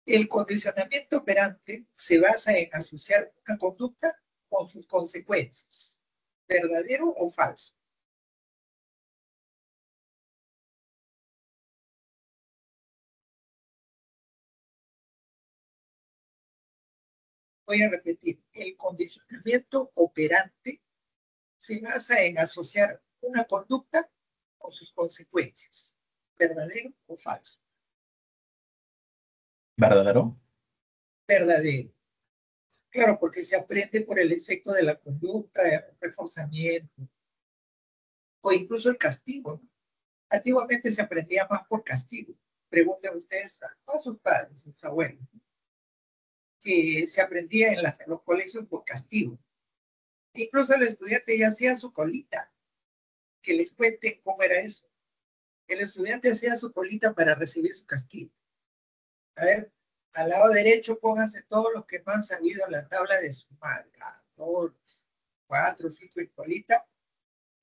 El condicionamiento operante se basa en asociar una conducta con sus consecuencias. ¿Verdadero o falso? Voy a repetir. El condicionamiento operante se basa en asociar una conducta con sus consecuencias. ¿Verdadero o falso? ¿Verdadero? Verdadero. Claro, porque se aprende por el efecto de la conducta, el reforzamiento o incluso el castigo, ¿no? Antiguamente se aprendía más por castigo. Pregunten ustedes a sus padres, a sus abuelos, ¿no? Que se aprendía en los colegios por castigo. Incluso el estudiante ya hacía su colita. Que les cuenten cómo era eso. El estudiante hacía su colita para recibir su castigo. A ver, al lado derecho pónganse todos los que no han sabido la tabla de sumar. Todos, 4, 5 y colita.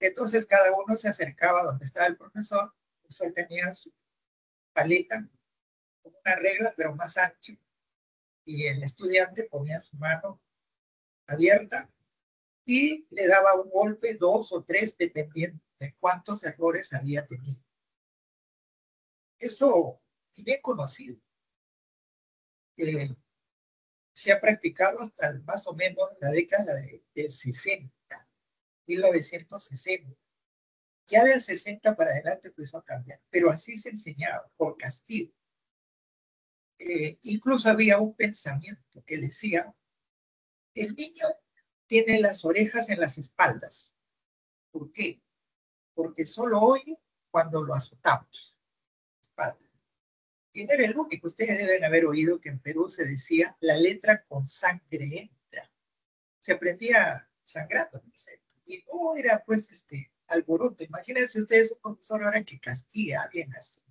Entonces cada uno se acercaba donde estaba el profesor. El profesor tenía su paleta con una regla, pero más ancha. Y el estudiante ponía su mano abierta y le daba un golpe, 2 o 3, dependiendo de cuántos errores había tenido. Eso es bien conocido. Se ha practicado hasta más o menos la década del 60, 1960. Ya del 60 para adelante empezó a cambiar, pero así se enseñaba, por castigo. Incluso había un pensamiento que decía, el niño tiene las orejas en las espaldas. ¿Por qué? Porque solo oye cuando lo azotamos. Espalda. Y no era el único. Ustedes deben haber oído que en Perú se decía la letra con sangre entra. Se aprendía sangrando, no sé. Y no era pues alboroto. Imagínense ustedes un profesor ahora que castigue a alguien así.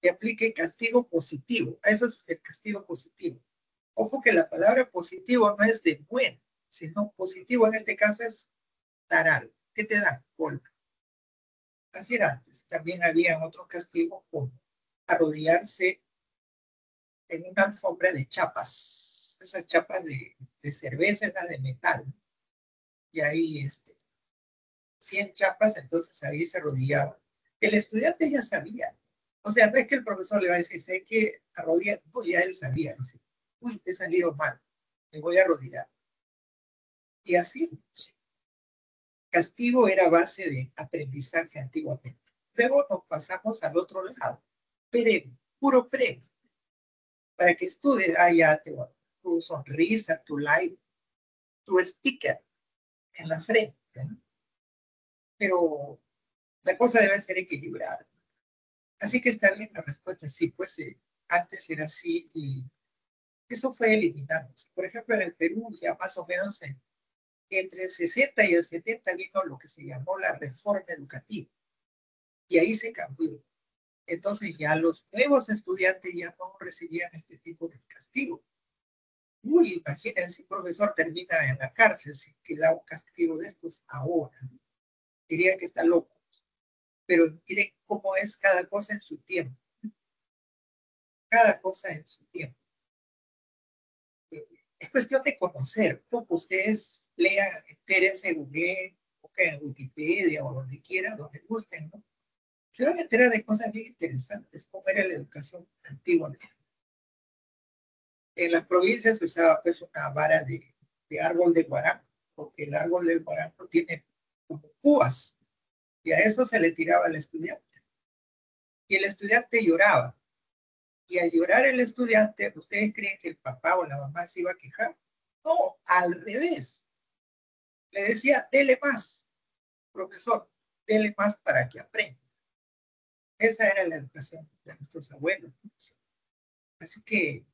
Que aplique castigo positivo. Eso es el castigo positivo. Ojo que la palabra positivo no es de bueno, sino positivo en este caso es dar algo. ¿Qué te dan? Golpe. Así era antes. También había otros castigos como arrodillarse en una alfombra de chapas, esas chapas de cerveza, esas de metal. Y ahí 100 chapas, entonces ahí se arrodillaba. El estudiante ya sabía. O sea, no es que el profesor le va a decir, sé que arrodillar, no, ya él sabía. Dice, uy, te he salido mal, me voy a arrodillar. Y así, castigo era base de aprendizaje antiguamente. Luego nos pasamos al otro lado, premio, puro premio, para que estudies, ya te va, tu sonrisa, tu like, tu sticker en la frente, ¿no? Pero la cosa debe ser equilibrada. Así que está bien la respuesta, sí, pues antes era así y eso fue eliminándose. Por ejemplo, en el Perú ya más o menos entre el 60 y el 70 vino lo que se llamó la reforma educativa y ahí se cambió. Entonces ya los nuevos estudiantes ya no recibían este tipo de castigo. Uy, imagínense si un profesor termina en la cárcel si queda un castigo de estos ahora. Diría que está loco. Pero miren cómo es cada cosa en su tiempo. Cada cosa en su tiempo. Es cuestión de conocer. Poco ustedes lean, entérense, googleen, busquen en Wikipedia o donde quieran, donde gusten, ¿no? Se van a enterar de cosas bien interesantes, como era la educación antiguamente. En las provincias se usaba pues una vara de árbol de guarango, porque el árbol del guarango tiene como púas, y a eso se le tiraba al estudiante. Y el estudiante lloraba. Y al llorar el estudiante, ¿ustedes creen que el papá o la mamá se iba a quejar? No, al revés. Le decía, dele más, profesor, dele más para que aprenda. Esa era la educación de nuestros abuelos. Así que,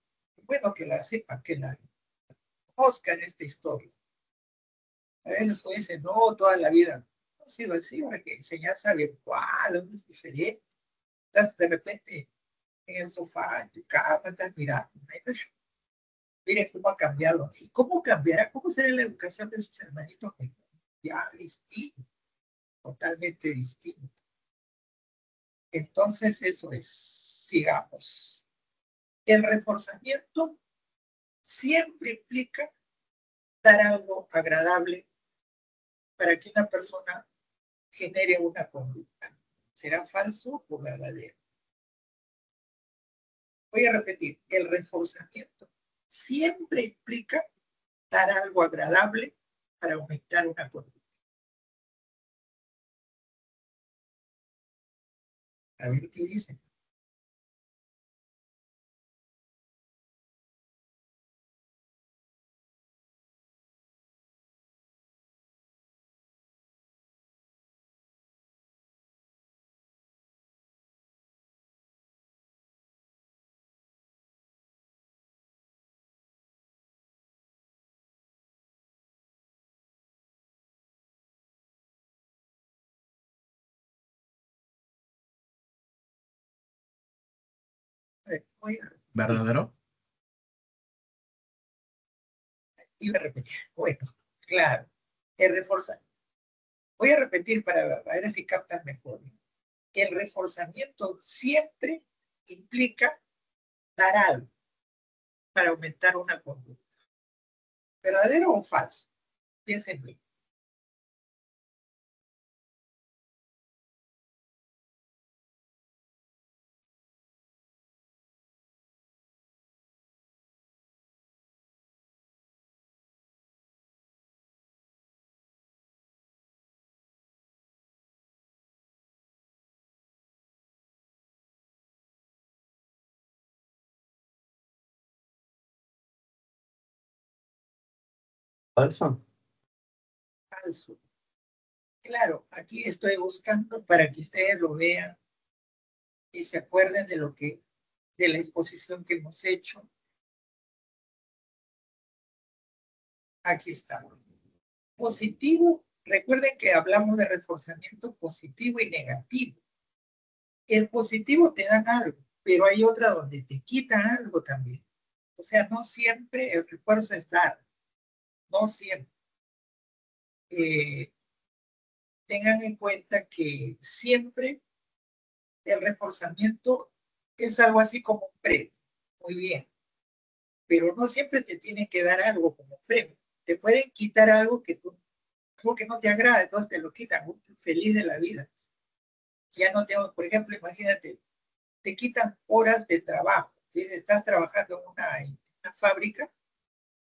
bueno que la sepan, que la conozcan esta historia. A veces uno dice, no, toda la vida no ha sido así, ahora que enseñanza virtual, es diferente. Estás de repente en el sofá, en tu cama, estás mirando. Mire cómo ha cambiado. ¿Y cómo cambiará? ¿Cómo será la educación de sus hermanitos? Ya distinto, totalmente distinto. Entonces, eso es. Sigamos. El reforzamiento siempre implica dar algo agradable para que una persona genere una conducta. ¿Será falso o verdadero? Voy a repetir, el reforzamiento siempre implica dar algo agradable para aumentar una conducta. A ver qué dicen. Voy a repetir. ¿Verdadero? Iba a repetir. Bueno, claro. El reforzamiento. Voy a repetir para ver si captan mejor. El reforzamiento siempre implica dar algo para aumentar una conducta. ¿Verdadero o falso? Piensen bien. Falso. Falso. Claro, aquí estoy buscando para que ustedes lo vean y se acuerden de la exposición que hemos hecho. Aquí está. Positivo, recuerden que hablamos de reforzamiento positivo y negativo. El positivo te dan algo, pero hay otra donde te quitan algo también. O sea, no siempre el refuerzo es dar, no siempre. Tengan en cuenta que siempre el reforzamiento es algo así como un premio. Muy bien, pero no siempre te tienen que dar algo como premio. Te pueden quitar algo algo que no te agrada, entonces te lo quitan, feliz de la vida. Ya no tengo, por ejemplo, imagínate, te quitan horas de trabajo. Dices, estás trabajando en una fábrica,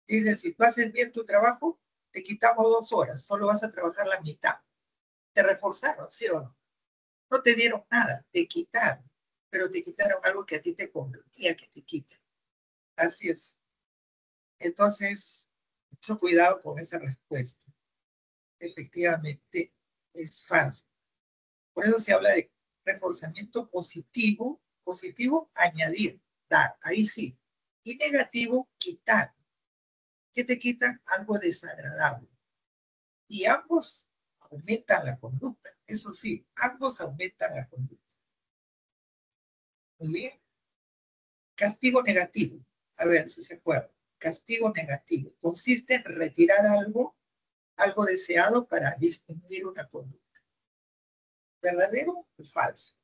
dices, si tú haces bien tu trabajo, te quitamos 2 horas, solo vas a trabajar la mitad. Te reforzaron, ¿sí o no? No te dieron nada, te quitaron, pero te quitaron algo que a ti te convenía que te quiten. Así es. Entonces, mucho cuidado con esa respuesta. Efectivamente, es falso. Por eso se habla de reforzamiento positivo, positivo, añadir, dar, ahí sí. Y negativo, quitar. ¿Qué te quitan? Algo desagradable. Y ambos aumentan la conducta. Eso sí, ambos aumentan la conducta. Muy bien. Castigo negativo. A ver si se acuerdan. Castigo negativo. Consiste en retirar algo deseado para disminuir una conducta. ¿Verdadero o falso?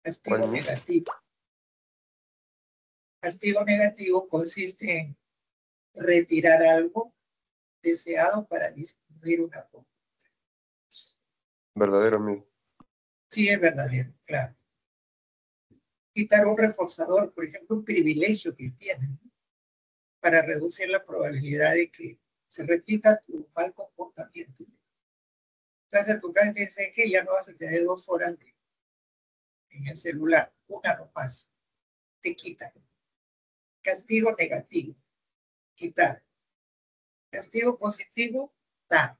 Castigo negativo. Castigo negativo consiste en retirar algo deseado para disminuir una conducta. Verdadero, amigo. Sí, es verdadero, claro. Quitar un reforzador, por ejemplo, un privilegio que tienen, ¿no? Para reducir la probabilidad de que se repita tu mal comportamiento. Entonces, tu casa te dice que ya no vas a tener 2 horas en el celular, una no más. Te quitan. Castigo negativo, quitar. Castigo positivo, dar.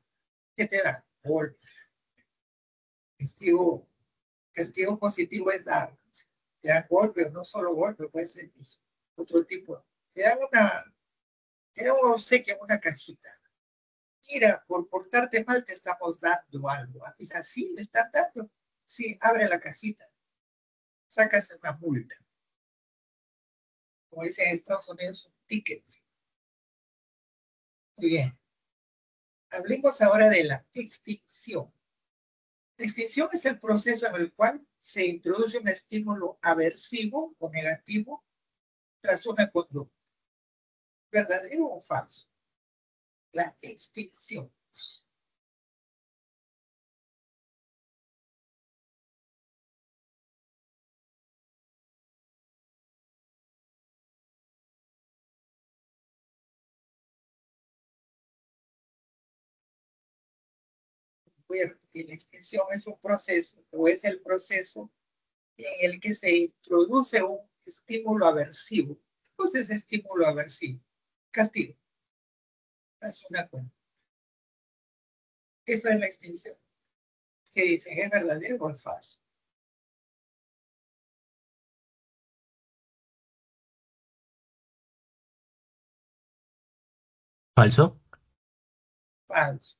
¿Qué te da? Golpe. Castigo positivo es dar. Te dan golpe, no solo golpe, puede ser otro tipo. Te da un obsequio en una cajita. Mira, por portarte mal te estamos dando algo. Así le están dando. Sí, abre la cajita. Sacas una multa. Como dicen en Estados Unidos, un ticket. Muy bien. Hablemos ahora de la extinción. La extinción es el proceso en el cual se introduce un estímulo aversivo o negativo tras una conducta. ¿Verdadero o falso? La extinción. Voy a repetir, la extinción es un proceso, o es el proceso en el que se introduce un estímulo aversivo. ¿Qué cosa es estímulo aversivo? Castigo. Es una cuenta. Eso es la extinción. ¿Qué dicen? ¿Es verdadero o es falso? Falso. Falso.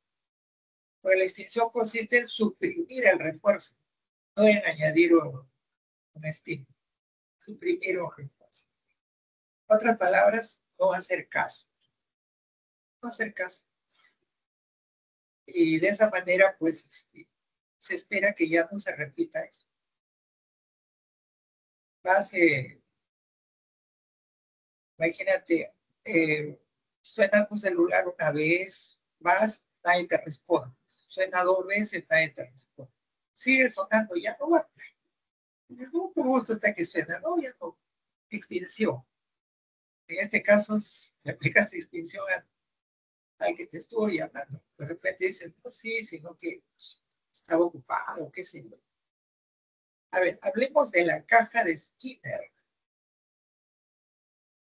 Porque la extinción consiste en suprimir el refuerzo, no en añadir un estímulo. Suprimir un refuerzo. En otras palabras, no hacer caso. No hacer caso. Y de esa manera, pues, se espera que ya no se repita eso. Imagínate, suena tu celular una vez, vas, nadie te responde. Suena 2 veces, nadie te responde. Sigue sonando, ya no va. No, por gusto hasta que suena, no, ya no. Extinción. En este caso, le aplicas extinción al que te estuvo llamando. De repente dicen, no, sí, sino que estaba ocupado, qué sé yo. A ver, hablemos de la caja de Skinner.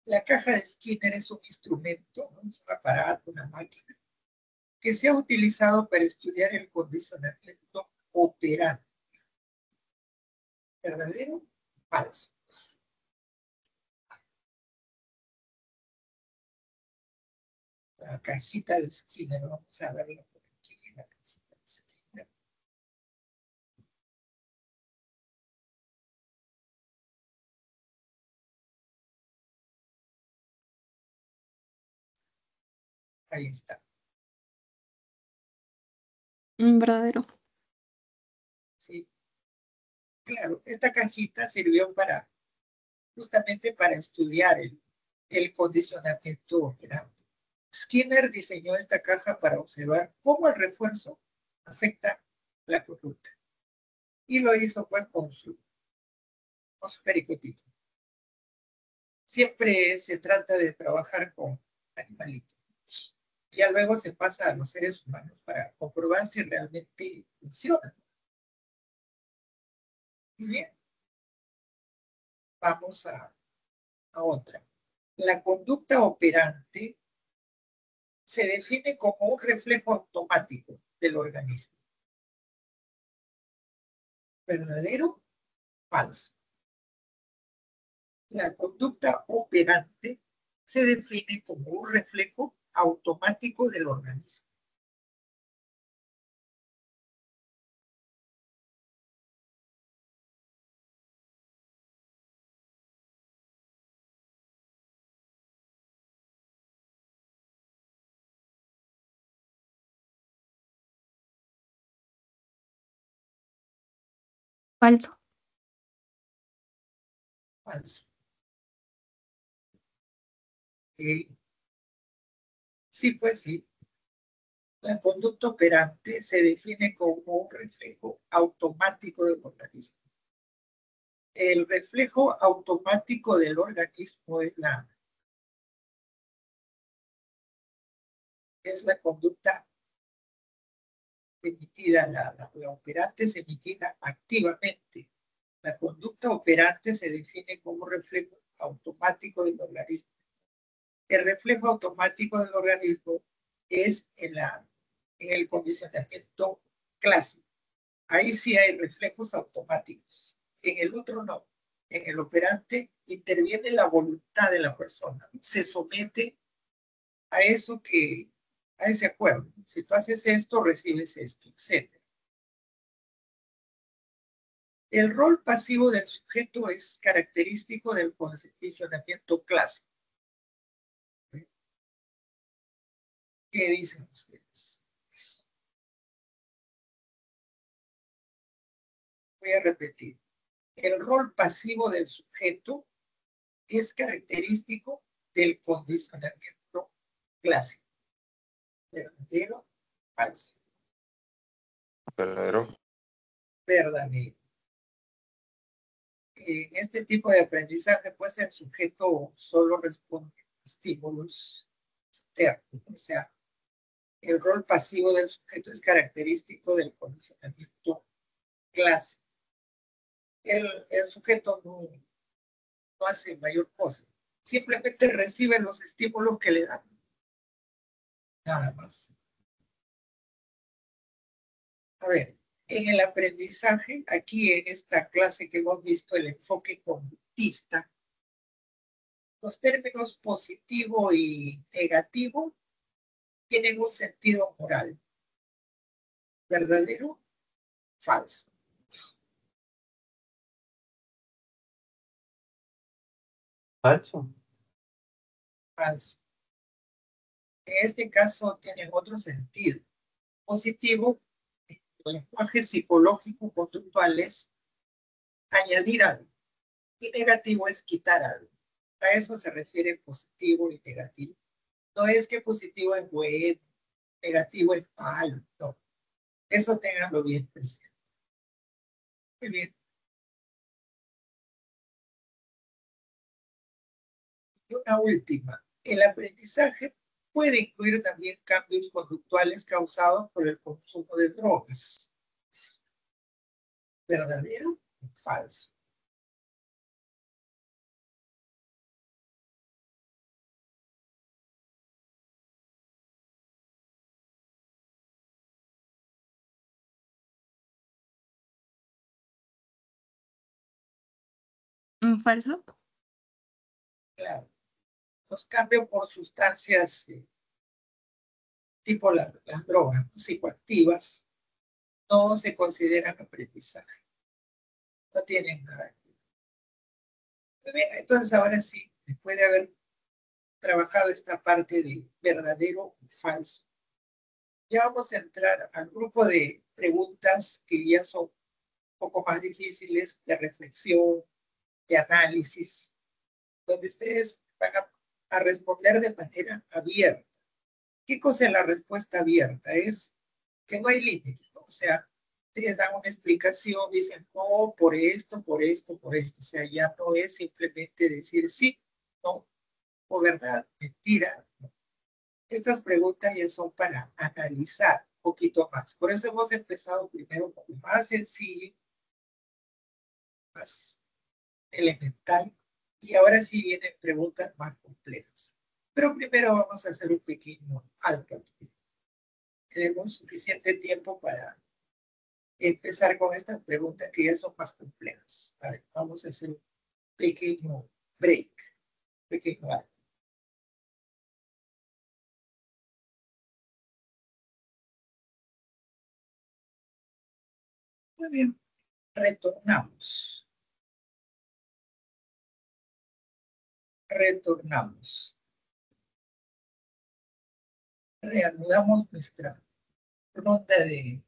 La caja de Skinner es un instrumento, ¿no? Es un aparato, una máquina, que se ha utilizado para estudiar el condicionamiento operante. ¿Verdadero? Falso. La cajita de Skinner, vamos a verla por aquí, la cajita de Skinner. Ahí está. Verdadero. Sí. Claro, esta cajita sirvió justamente para estudiar el condicionamiento operante. Skinner diseñó esta caja para observar cómo el refuerzo afecta la conducta. Y lo hizo pues con su pericotito. Siempre se trata de trabajar con animalitos. Ya luego se pasa a los seres humanos para comprobar si realmente funciona. Muy bien. Vamos a otra. La conducta operante se define como un reflejo automático del organismo. ¿Verdadero? Falso. La conducta operante se define como un reflejo automático del organismo. Falso. Falso. Sí, pues sí. La conducta operante se define como un reflejo automático del organismo. El reflejo automático del organismo es la conducta emitida, la operante es emitida activamente. La conducta operante se define como un reflejo automático del organismo. El reflejo automático del organismo es en el condicionamiento clásico. Ahí sí hay reflejos automáticos. En el otro no. En el operante interviene la voluntad de la persona. Se somete a a ese acuerdo. Si tú haces esto, recibes esto, etc. El rol pasivo del sujeto es característico del condicionamiento clásico. ¿Qué dicen ustedes? Voy a repetir. El rol pasivo del sujeto es característico del condicionamiento clásico. ¿Verdadero? Falso. Verdadero. Verdadero. En este tipo de aprendizaje, pues el sujeto solo responde a estímulos externos. O sea, el rol pasivo del sujeto es característico del condicionamiento clásico. El sujeto no hace mayor cosa. Simplemente recibe los estímulos que le dan. Nada más. A ver, en el aprendizaje, aquí en esta clase que hemos visto, el enfoque conductista, los términos positivo y negativo tienen un sentido moral. ¿Verdadero? Falso. Falso. Falso. En este caso tienen otro sentido. Positivo, el lenguaje psicológico conductual es añadir algo. Y negativo es quitar algo. A eso se refiere positivo y negativo. No es que positivo es bueno, negativo es malo, no. Eso ténganlo bien presente. Muy bien. Y una última. El aprendizaje puede incluir también cambios conductuales causados por el consumo de drogas. ¿Verdadero o falso? un falso? Claro. Los cambio por sustancias tipo las drogas psicoactivas no se consideran aprendizaje. No tienen nada que ver. Muy bien, entonces ahora sí, después de haber trabajado esta parte de verdadero o falso, ya vamos a entrar al grupo de preguntas que ya son un poco más difíciles de reflexión, de análisis, donde ustedes van a responder de manera abierta. ¿Qué cosa es la respuesta abierta? Es que no hay límite, ¿no? O sea, ustedes dan una explicación, dicen, no, por esto, por esto, por esto. O sea, ya no es simplemente decir sí, no, o verdad, mentira. No. Estas preguntas ya son para analizar un poquito más. Por eso hemos empezado primero con lo más sencillo, más elemental, y ahora sí vienen preguntas más complejas. Pero primero vamos a hacer un pequeño alto aquí. Tenemos suficiente tiempo para empezar con estas preguntas que ya son más complejas. A ver, vamos a hacer un pequeño break, pequeño alto. Muy bien, retornamos. Retornamos. Reanudamos nuestra ronda de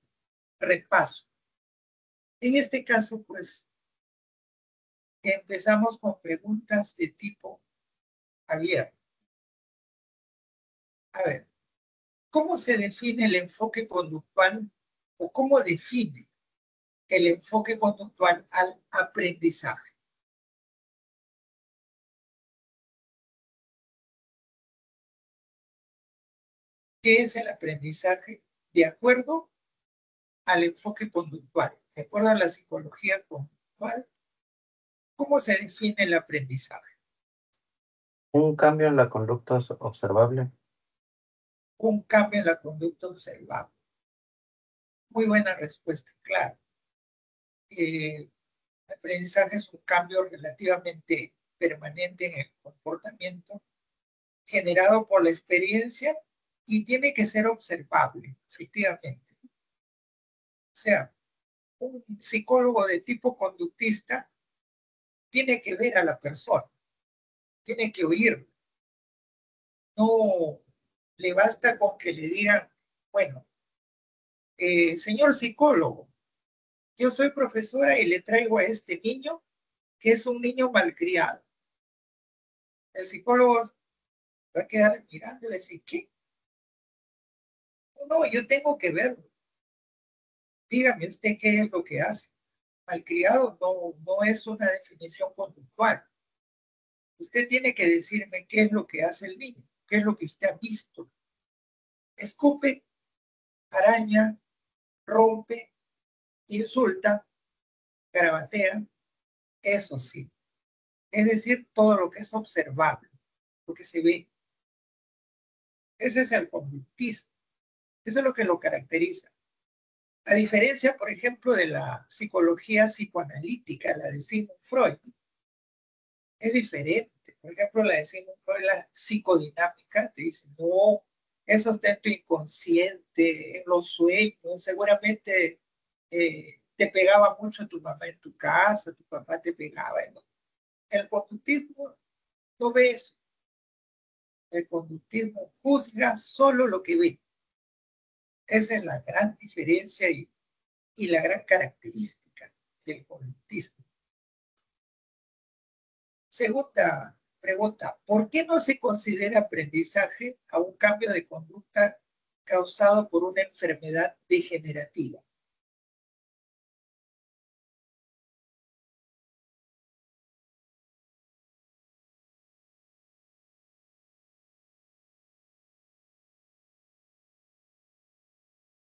repaso. En este caso, pues, empezamos con preguntas de tipo abierto. A ver, ¿cómo se define el enfoque conductual o cómo define el enfoque conductual al aprendizaje? ¿Qué es el aprendizaje de acuerdo al enfoque conductual? De acuerdo a la psicología conductual, ¿cómo se define el aprendizaje? Un cambio en la conducta observable. Un cambio en la conducta observable. Muy buena respuesta, claro. El aprendizaje es un cambio relativamente permanente en el comportamiento generado por la experiencia y tiene que ser observable, efectivamente. O sea, un psicólogo de tipo conductista tiene que ver a la persona, tiene que oírlo. No le basta con que le digan, bueno, señor psicólogo, yo soy profesora y le traigo a este niño que es un niño malcriado. El psicólogo va a quedar mirando y decir, ¿qué? No, yo tengo que verlo. Dígame usted qué es lo que hace. Malcriado no es una definición conductual. Usted tiene que decirme qué es lo que hace el niño, qué es lo que usted ha visto. Escupe, araña, rompe, insulta, garabatea, eso sí. Es decir, todo lo que es observable, lo que se ve. Ese es el conductismo. Eso es lo que lo caracteriza. A diferencia, por ejemplo, de la psicología psicoanalítica, la de Sigmund Freud, es diferente. Por ejemplo, la de Sigmund Freud, la psicodinámica, te dice, no, eso está en tu inconsciente, en los sueños, seguramente te pegaba mucho tu mamá en tu casa, tu papá te pegaba. ¿No? El conductismo no ve eso. El conductismo juzga solo lo que ve. Esa es la gran diferencia y la gran característica del conductismo. Segunda pregunta, ¿por qué no se considera aprendizaje a un cambio de conducta causado por una enfermedad degenerativa?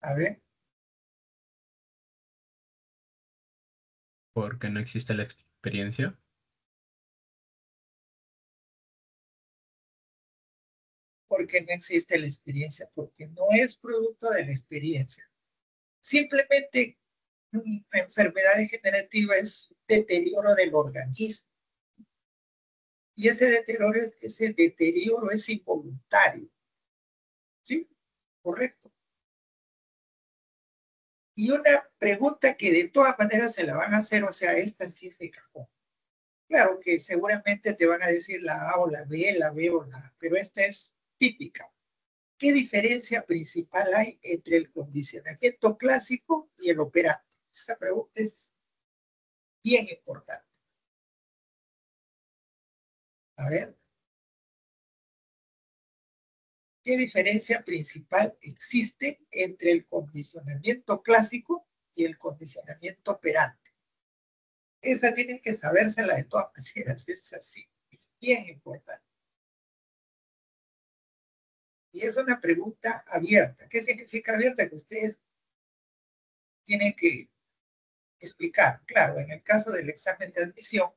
A ver, Porque no existe la experiencia. porque no existe la experiencia, porque no es producto de la experiencia. Simplemente una enfermedad degenerativa es deterioro del organismo. Y ese deterioro es involuntario. ¿Sí? Correcto. Y una pregunta que de todas maneras se la van a hacer, o sea, esta sí es de cajón. Claro que seguramente te van a decir la A o la B o la A, pero esta es típica. ¿Qué diferencia principal hay entre el condicionamiento clásico y el operante? Esa pregunta es bien importante. A ver. ¿Qué diferencia principal existe entre el condicionamiento clásico y el condicionamiento operante? Esa tienen que sabérsela de todas maneras, es así, es bien importante. Y es una pregunta abierta. ¿Qué significa abierta? Que ustedes tienen que explicar. Claro, en el caso del examen de admisión,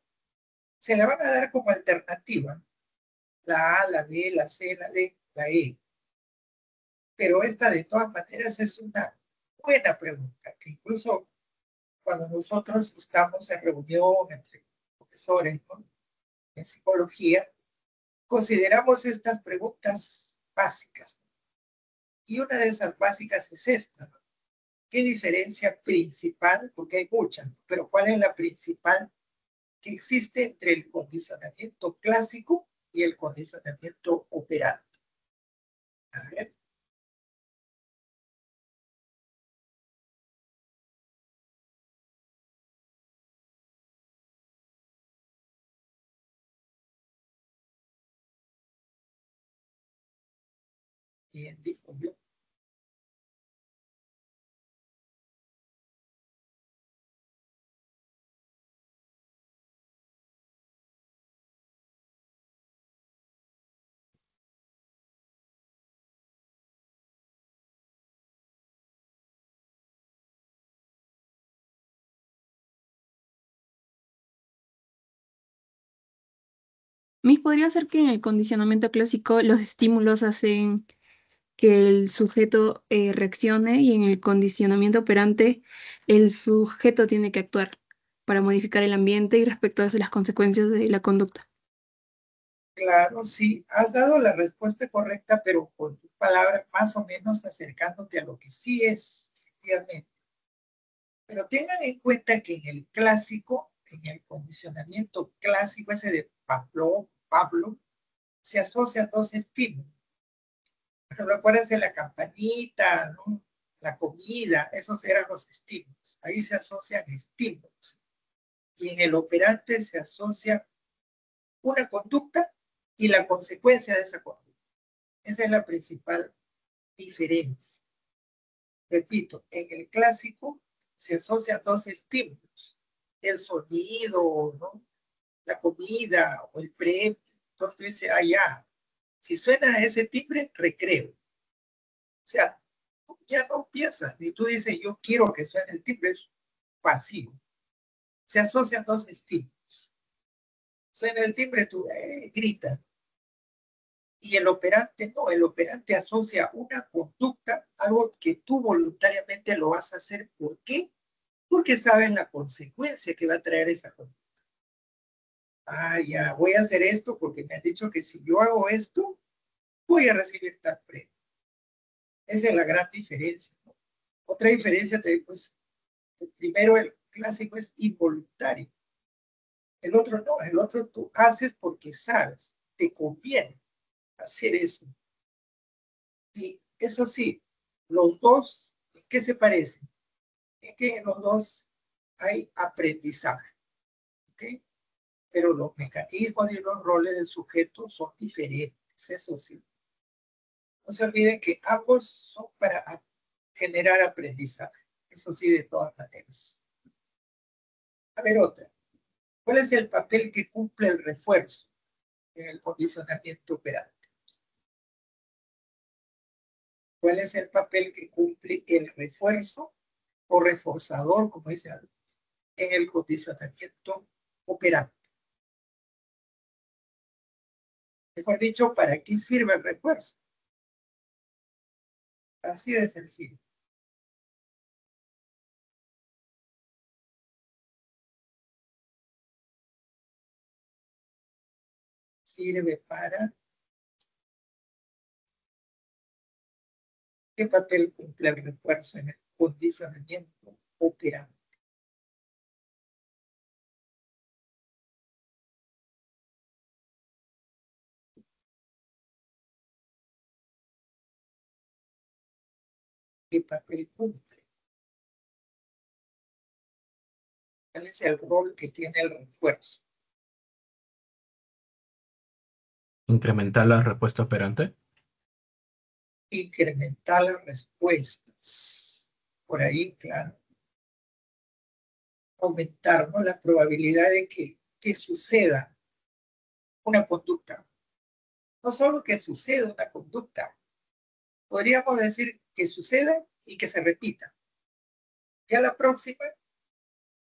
se la van a dar como alternativa. La A, la B, la C, la D, la E. Pero esta de todas maneras es una buena pregunta, que incluso cuando nosotros estamos en reunión entre profesores, ¿no?, en psicología, consideramos estas preguntas básicas. Y una de esas básicas es esta, ¿no? ¿Qué diferencia principal, porque hay muchas, ¿no?, pero cuál es la principal que existe entre el condicionamiento clásico y el condicionamiento operante? A ver. ¿Quién dijo yo? Miss, podría ser que en el condicionamiento clásico los estímulos hacen que el sujeto reaccione, y en el condicionamiento operante el sujeto tiene que actuar para modificar el ambiente y respecto a eso las consecuencias de la conducta. Claro, sí, has dado la respuesta correcta, pero con tus palabras más o menos acercándote a lo que sí es, efectivamente. Pero tengan en cuenta que en el clásico, en el condicionamiento clásico, ese de Pablo, se asocian dos estímulos. Pero acuérdense la campanita, ¿no?, la comida, esos eran los estímulos. Ahí se asocian estímulos. Y en el operante se asocia una conducta y la consecuencia de esa conducta. Esa es la principal diferencia. Repito, en el clásico se asocian dos estímulos: el sonido, ¿no?, la comida o el premio. Entonces tú dices, ya, si suena ese timbre, recreo. O sea, ya no piensas, ni tú dices, yo quiero que suene el timbre, es pasivo. Se asocian dos estímulos. Suena el timbre, tú gritas. Y el operante no, el operante asocia una conducta, algo que tú voluntariamente lo vas a hacer. ¿Por qué? Porque sabes la consecuencia que va a traer esa conducta. Ya, voy a hacer esto porque me han dicho que si yo hago esto, voy a recibir tal premio. Esa es la gran diferencia, ¿no? Otra diferencia, pues, primero el clásico es involuntario. El otro no, el otro tú haces porque sabes, te conviene hacer eso. Y eso sí, los dos, ¿en qué se parecen? Es que en los dos hay aprendizaje, ¿ok? Pero los mecanismos y los roles del sujeto son diferentes, eso sí. No se olviden que ambos son para generar aprendizaje, eso sí, de todas maneras. A ver, otra. ¿Cuál es el papel que cumple el refuerzo en el condicionamiento operante? ¿Cuál es el papel que cumple el refuerzo o reforzador, como dice algo, en el condicionamiento operante? Mejor dicho, ¿para qué sirve el refuerzo? Así de sencillo. sirve para... ¿Qué papel cumple el refuerzo en el condicionamiento operante? ¿Qué papel cumple? ¿Cuál es el rol que tiene el refuerzo? Incrementar la respuesta operante. Incrementar las respuestas. Por ahí, claro. Aumentar, ¿no?, la probabilidad de que suceda una conducta. No solo que suceda una conducta, podríamos decir que suceda y que se repita. Ya la próxima,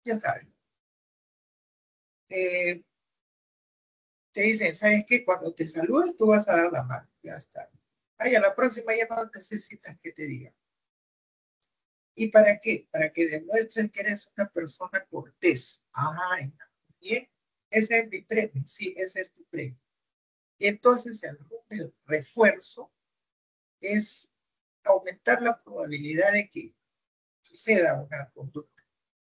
ya saben. Te dicen, ¿sabes qué? Cuando te saludes, tú vas a dar la mano. Ya está. Ay, a la próxima ya no necesitas que te diga. ¿Y para qué? Para que demuestres que eres una persona cortés. Ay, bien. Ese es mi premio. Sí, ese es tu premio. Y entonces el refuerzo es aumentar la probabilidad de que suceda una conducta.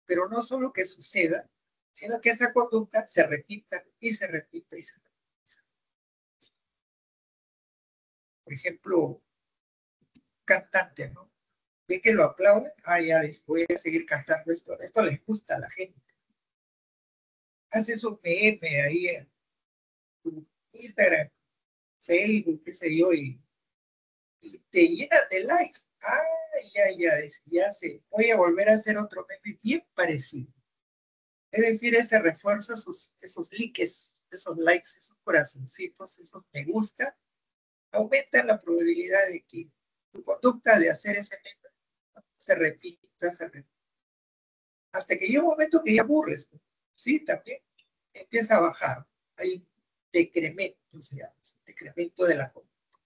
Pero no solo que suceda, sino que esa conducta se repita y se repita y se repita. Por ejemplo, cantante, ¿no? Ve que lo aplauden, ya voy a seguir cantando esto. Esto les gusta a la gente. Haces un meme ahí en tu Instagram, Facebook, qué sé yo, y te llenan de likes. Ya sé. Voy a volver a hacer otro meme bien parecido. Es decir, ese refuerzo, esos likes, esos corazoncitos, esos me gusta, aumentan la probabilidad de que tu conducta de hacer ese meme se repita, hasta que llega un momento que ya aburres, ¿sí? También empieza a bajar. Hay un decremento, se llama, decremento de la conducta.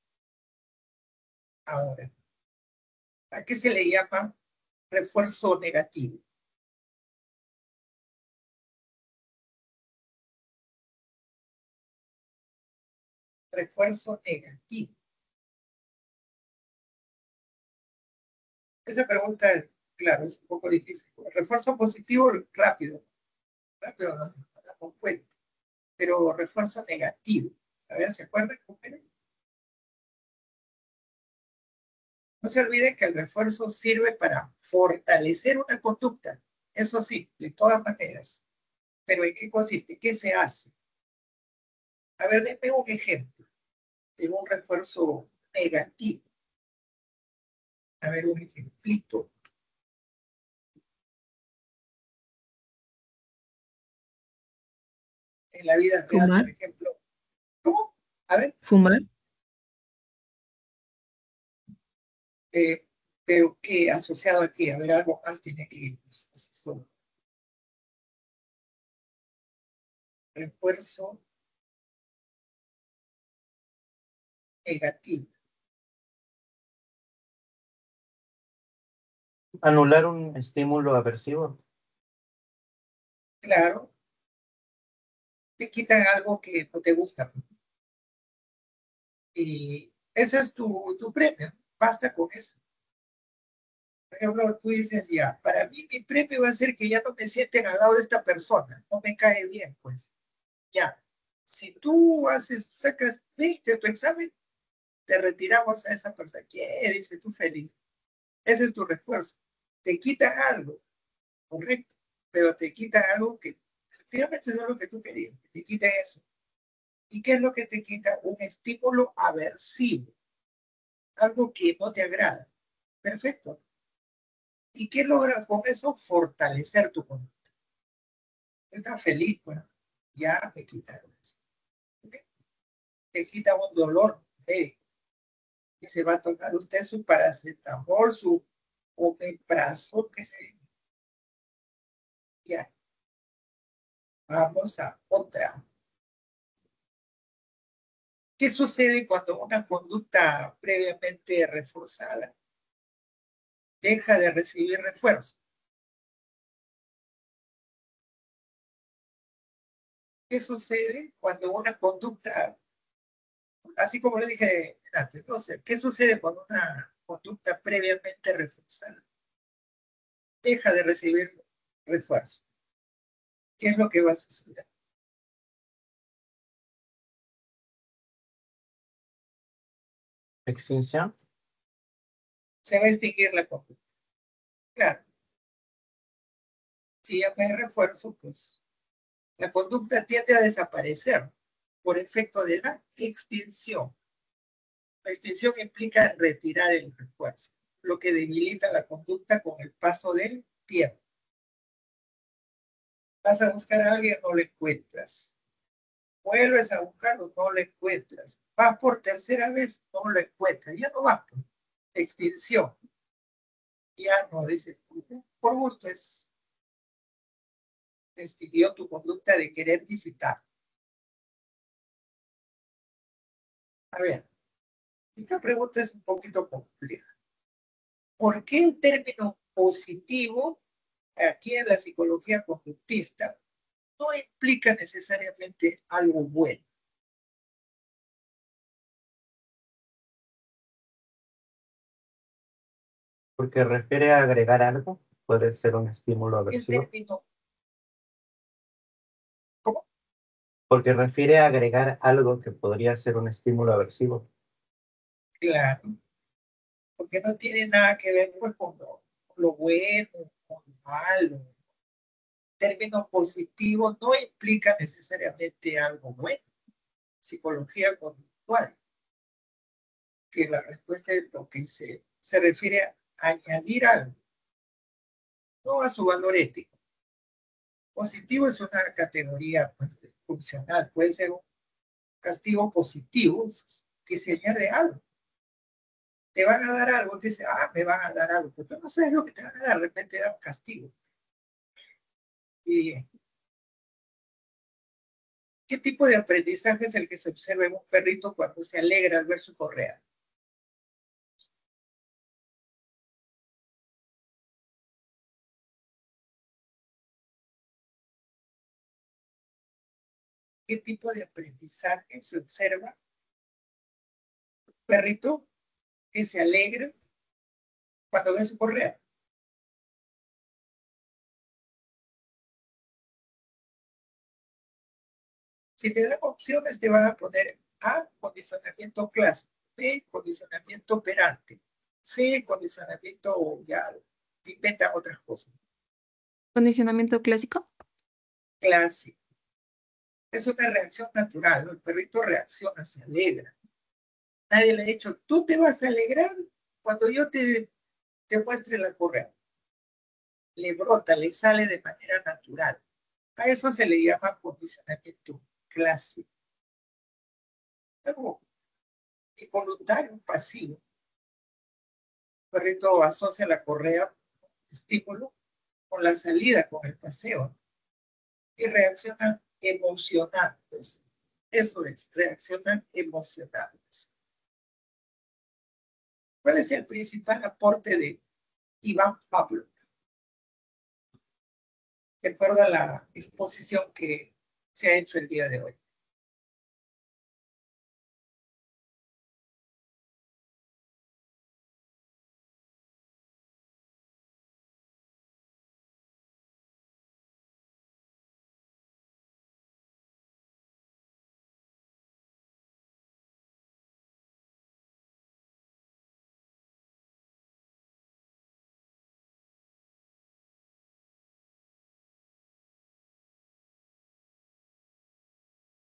Ahora, ¿a qué se le llama refuerzo negativo? Refuerzo negativo. Esa pregunta, claro, es un poco difícil. El refuerzo positivo, rápido nos damos cuenta. Pero refuerzo negativo. A ver, ¿se acuerdan? No se olviden que el refuerzo sirve para fortalecer una conducta. Eso sí, de todas maneras. Pero ¿en qué consiste? ¿Qué se hace? A ver, denme un ejemplo de un refuerzo negativo. A ver, un ejemplito. En la vida real, Fumar. por ejemplo. ¿Cómo? A ver. Fumar. Pero ¿qué? ¿Asociado a qué? A ver, algo más tiene que ir. Refuerzo negativo. Anular un estímulo aversivo. Claro. Te quitan algo que no te gusta. Y ese es tu premio. Basta con eso. Por ejemplo, tú dices, ya, para mí mi premio va a ser que ya no me sienten al lado de esta persona. No me cae bien, pues. Ya. Si tú sacas 20 tu examen, te retiramos a esa persona. ¿Qué? Dice tú feliz. Ese es tu refuerzo. Te quitan algo, correcto, pero te quitan algo que efectivamente es lo que tú querías. Te quita eso. ¿Y qué es lo que te quita? Un estímulo aversivo. Algo que no te agrada. Perfecto. ¿Y qué logras con eso? Fortalecer tu conducta. Estás feliz, bueno, ya me quitaron eso. ¿Okay? Te quita un dolor médico. Y se va a tomar usted su paracetamol, su omeprazol, que se... Ya. Vamos a otra. ¿Qué sucede cuando una conducta previamente reforzada deja de recibir refuerzo? ¿Qué sucede cuando una conducta, así como le dije antes, ¿no? O sea, ¿qué sucede cuando una conducta previamente reforzada deja de recibir refuerzo? ¿Qué es lo que va a suceder? Extinción. Se va a extinguir la conducta. Claro, si ya no hay refuerzo, pues la conducta tiende a desaparecer por efecto de la extinción. La extinción implica retirar el refuerzo, lo que debilita la conducta con el paso del tiempo. Vas a buscar a alguien, no lo encuentras. Vuelves a buscarlo, no lo encuentras. Vas por tercera vez, no lo encuentras. Ya no vas. Extinción. Ya no, dices tú. Por gusto extinguió tu conducta de querer visitar. A ver, esta pregunta es un poquito compleja. ¿Por qué el término positivo aquí en la psicología conductista no implica necesariamente algo bueno? Porque refiere a agregar algo, puede ser un estímulo El aversivo. término, ¿cómo? Porque refiere a agregar algo que podría ser un estímulo aversivo. Claro, porque no tiene nada que ver pues, con lo bueno, con lo malo. El término positivo no implica necesariamente algo bueno. Psicología conductual, que la respuesta es lo que se refiere a añadir algo, no a su valor ético. Positivo es una categoría pues, funcional, puede ser un castigo positivo que se añade algo. Te van a dar algo, te dice, me van a dar algo, pero tú no sabes lo que te van a dar, de repente te dan un castigo. Y bien, ¿qué tipo de aprendizaje es el que se observa en un perrito cuando se alegra al ver su correa? ¿Qué tipo de aprendizaje se observa en un perrito que se alegra cuando ve su correa? Si te dan opciones, te van a poner A, condicionamiento clásico, B, condicionamiento operante, C, condicionamiento, ya te inventan otras cosas. Condicionamiento clásico. Clásico. Es una reacción natural, ¿no? El perrito reacciona, se alegra. Nadie le ha dicho, tú te vas a alegrar cuando yo te muestre la correa. Le brota, le sale de manera natural. A eso se le llama condicionamiento clásico. Algo involuntario, pasivo. El perrito asocia la correa, estímulo, con la salida, con el paseo, y reaccionan emocionantes. Eso es, reaccionan emocionantes. ¿Cuál es el principal aporte de Iván Pavlov? De acuerdo a la exposición que se ha hecho el día de hoy.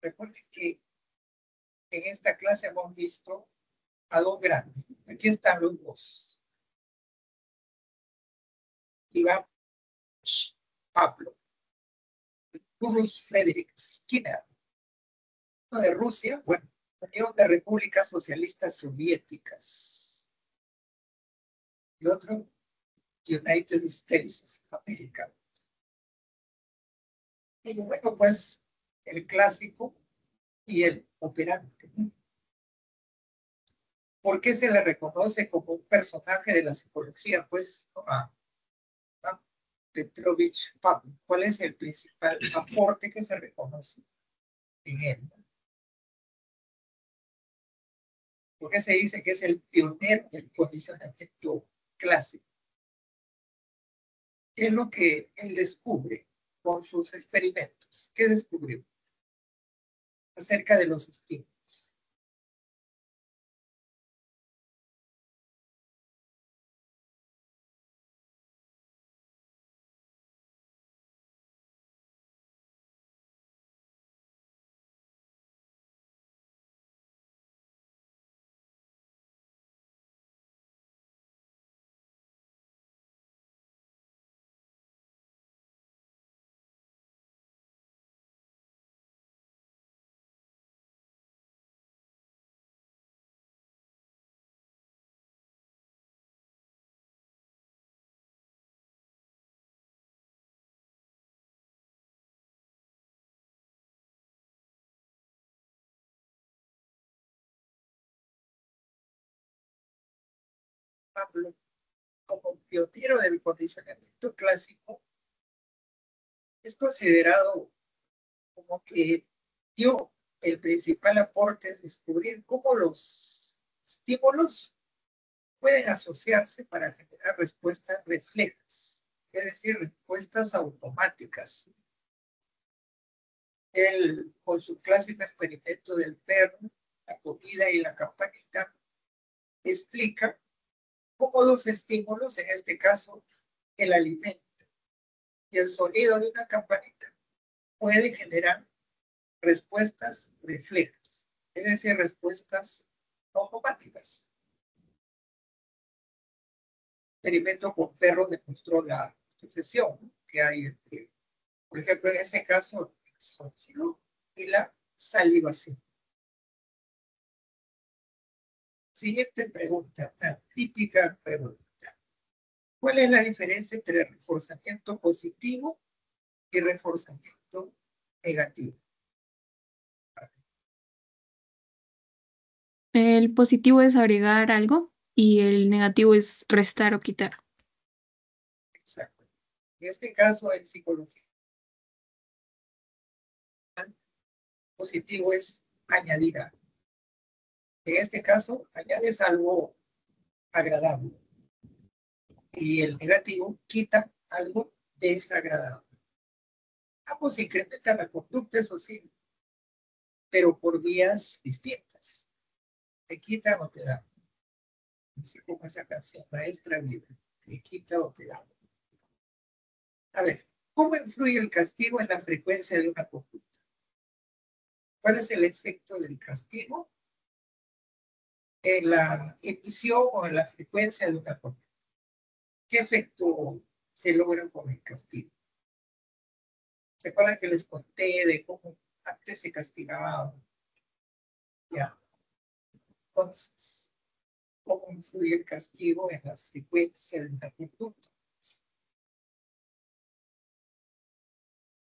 Recuerden que en esta clase hemos visto a dos grandes. Aquí están los dos. Iván Pavlov, Bruce Frederick Skinner, uno de Rusia, bueno, Unión de Repúblicas Socialistas Soviéticas. Y otro, United States of America. Y bueno, pues el clásico y el operante. ¿Por qué se le reconoce como un personaje de la psicología? Pues a Petrovich Pavlov. ¿Cuál es el principal aporte que se reconoce? en él. Porque se dice que es el pionero del condicionamiento clásico. ¿Qué es lo que él descubre con sus experimentos? ¿Qué descubrió acerca de los estímulos? Pablo, como pionero del condicionamiento clásico, es considerado como que dio el principal aporte es descubrir cómo los estímulos pueden asociarse para generar respuestas reflejas, es decir, respuestas automáticas. Él, con su clásico experimento del perro, la comida y la campanita, explica cómo los estímulos, en este caso el alimento y el sonido de una campanita, pueden generar respuestas reflejas, es decir, respuestas automáticas. El experimento con perros demostró la asociación que hay entre, por ejemplo, en ese caso, el sonido y la salivación. Siguiente pregunta, una típica pregunta. ¿Cuál es la diferencia entre reforzamiento positivo y reforzamiento negativo? El positivo es agregar algo y el negativo es restar o quitar. Exacto. En este caso, en psicología, positivo es añadir algo. En este caso, añades algo agradable. Y el negativo quita algo desagradable. Ambos incrementan la conducta, eso sí, pero por vías distintas. Te quita o te da. Así como esa canción, Maestra Vida, te quita o te da. A ver, ¿cómo influye el castigo en la frecuencia de una conducta? ¿Cuál es el efecto del castigo en la emisión o en la frecuencia de una conducta? ¿Qué efecto se logra con el castigo? ¿Se acuerdan que les conté de cómo antes se castigaba? Ya. Entonces, ¿cómo influye el castigo en la frecuencia de una conducta?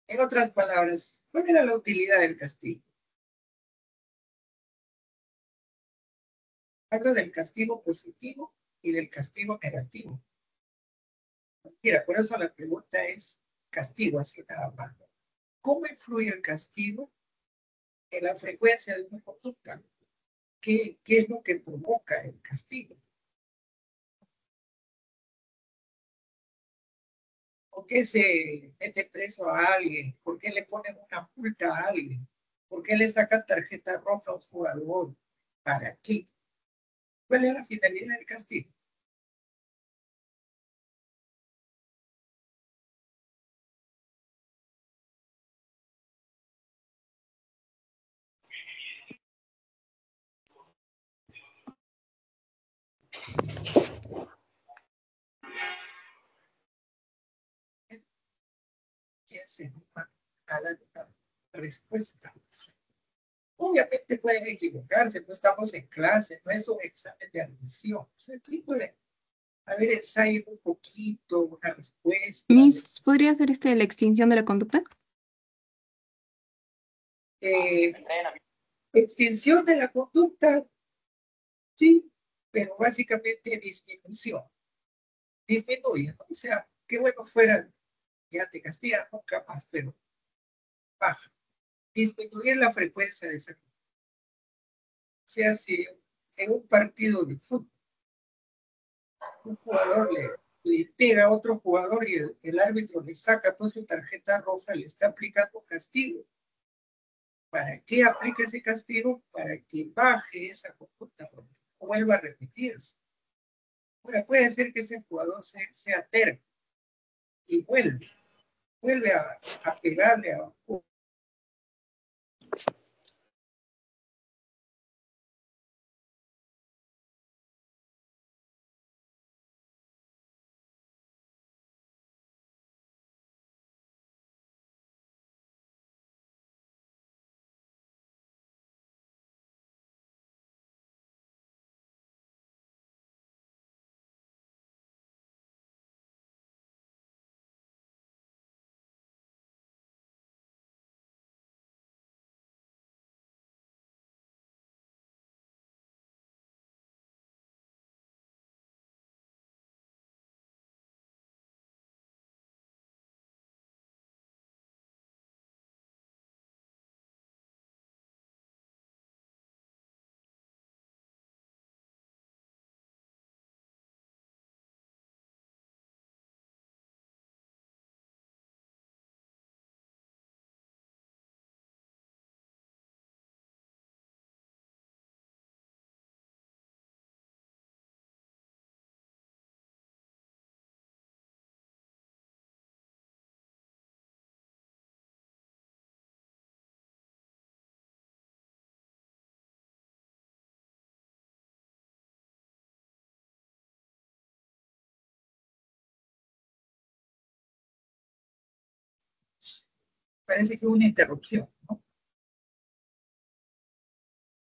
En otras palabras, ¿cuál era la utilidad del castigo? Hablo del castigo positivo y del castigo negativo. Mira, por eso la pregunta es castigo, así nada más. ¿Cómo influye el castigo en la frecuencia de una conducta? ¿Qué es lo que provoca el castigo? ¿Por qué se mete preso a alguien? ¿Por qué le ponen una multa a alguien? ¿Por qué le sacan tarjeta roja a un jugador? ¿Para qué? ¿Cuál es la finalidad del castigo? ¿Quién se anima a dar una respuesta? Obviamente pueden equivocarse, no estamos en clase, no es un examen de admisión. O sea, aquí puede haber ensayo un poquito, una respuesta. Miss, ¿podría ser la extinción de la conducta? Extinción de la conducta, sí, pero básicamente disminución. Disminuye, ¿no? O sea, qué bueno fuera, ya te castigan nunca más, pero baja. disminuir la frecuencia de esa conducta. O sea, si en un partido de fútbol un jugador le pega a otro jugador y el árbitro le saca toda su tarjeta roja, le está aplicando castigo. ¿Para qué aplica ese castigo? Para que baje esa conducta, no vuelva a repetirse. Ahora, puede ser que ese jugador sea terco y vuelve a pegarle a un. Parece que hubo una interrupción, ¿no?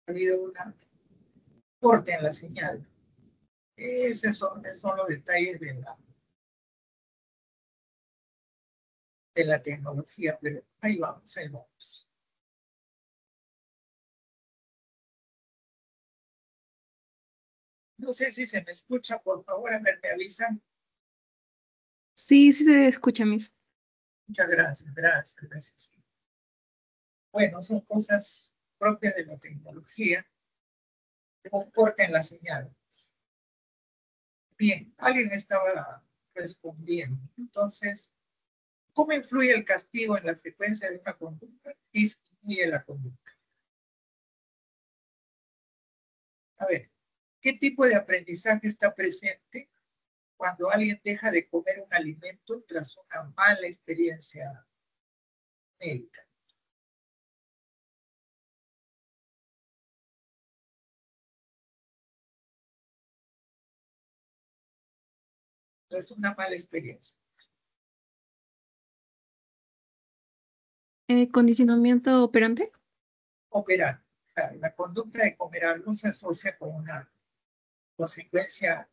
Ha habido una corte en la señal. Esos son los detalles de la tecnología, pero ahí vamos, ahí vamos. No sé si se me escucha, por favor, a ver, me avisan. Sí, sí se escucha, Miss. Muchas gracias, gracias, gracias. Bueno, son cosas propias de la tecnología. Un corte en la señal. Bien, alguien estaba respondiendo. Entonces, ¿cómo influye el castigo en la frecuencia de una conducta? Disminuye la conducta. A ver, ¿qué tipo de aprendizaje está presente cuando alguien deja de comer un alimento tras una mala experiencia médica? Tras una mala experiencia. Condicionamiento operante. Operar. Claro, la conducta de comer algo se asocia con una consecuencia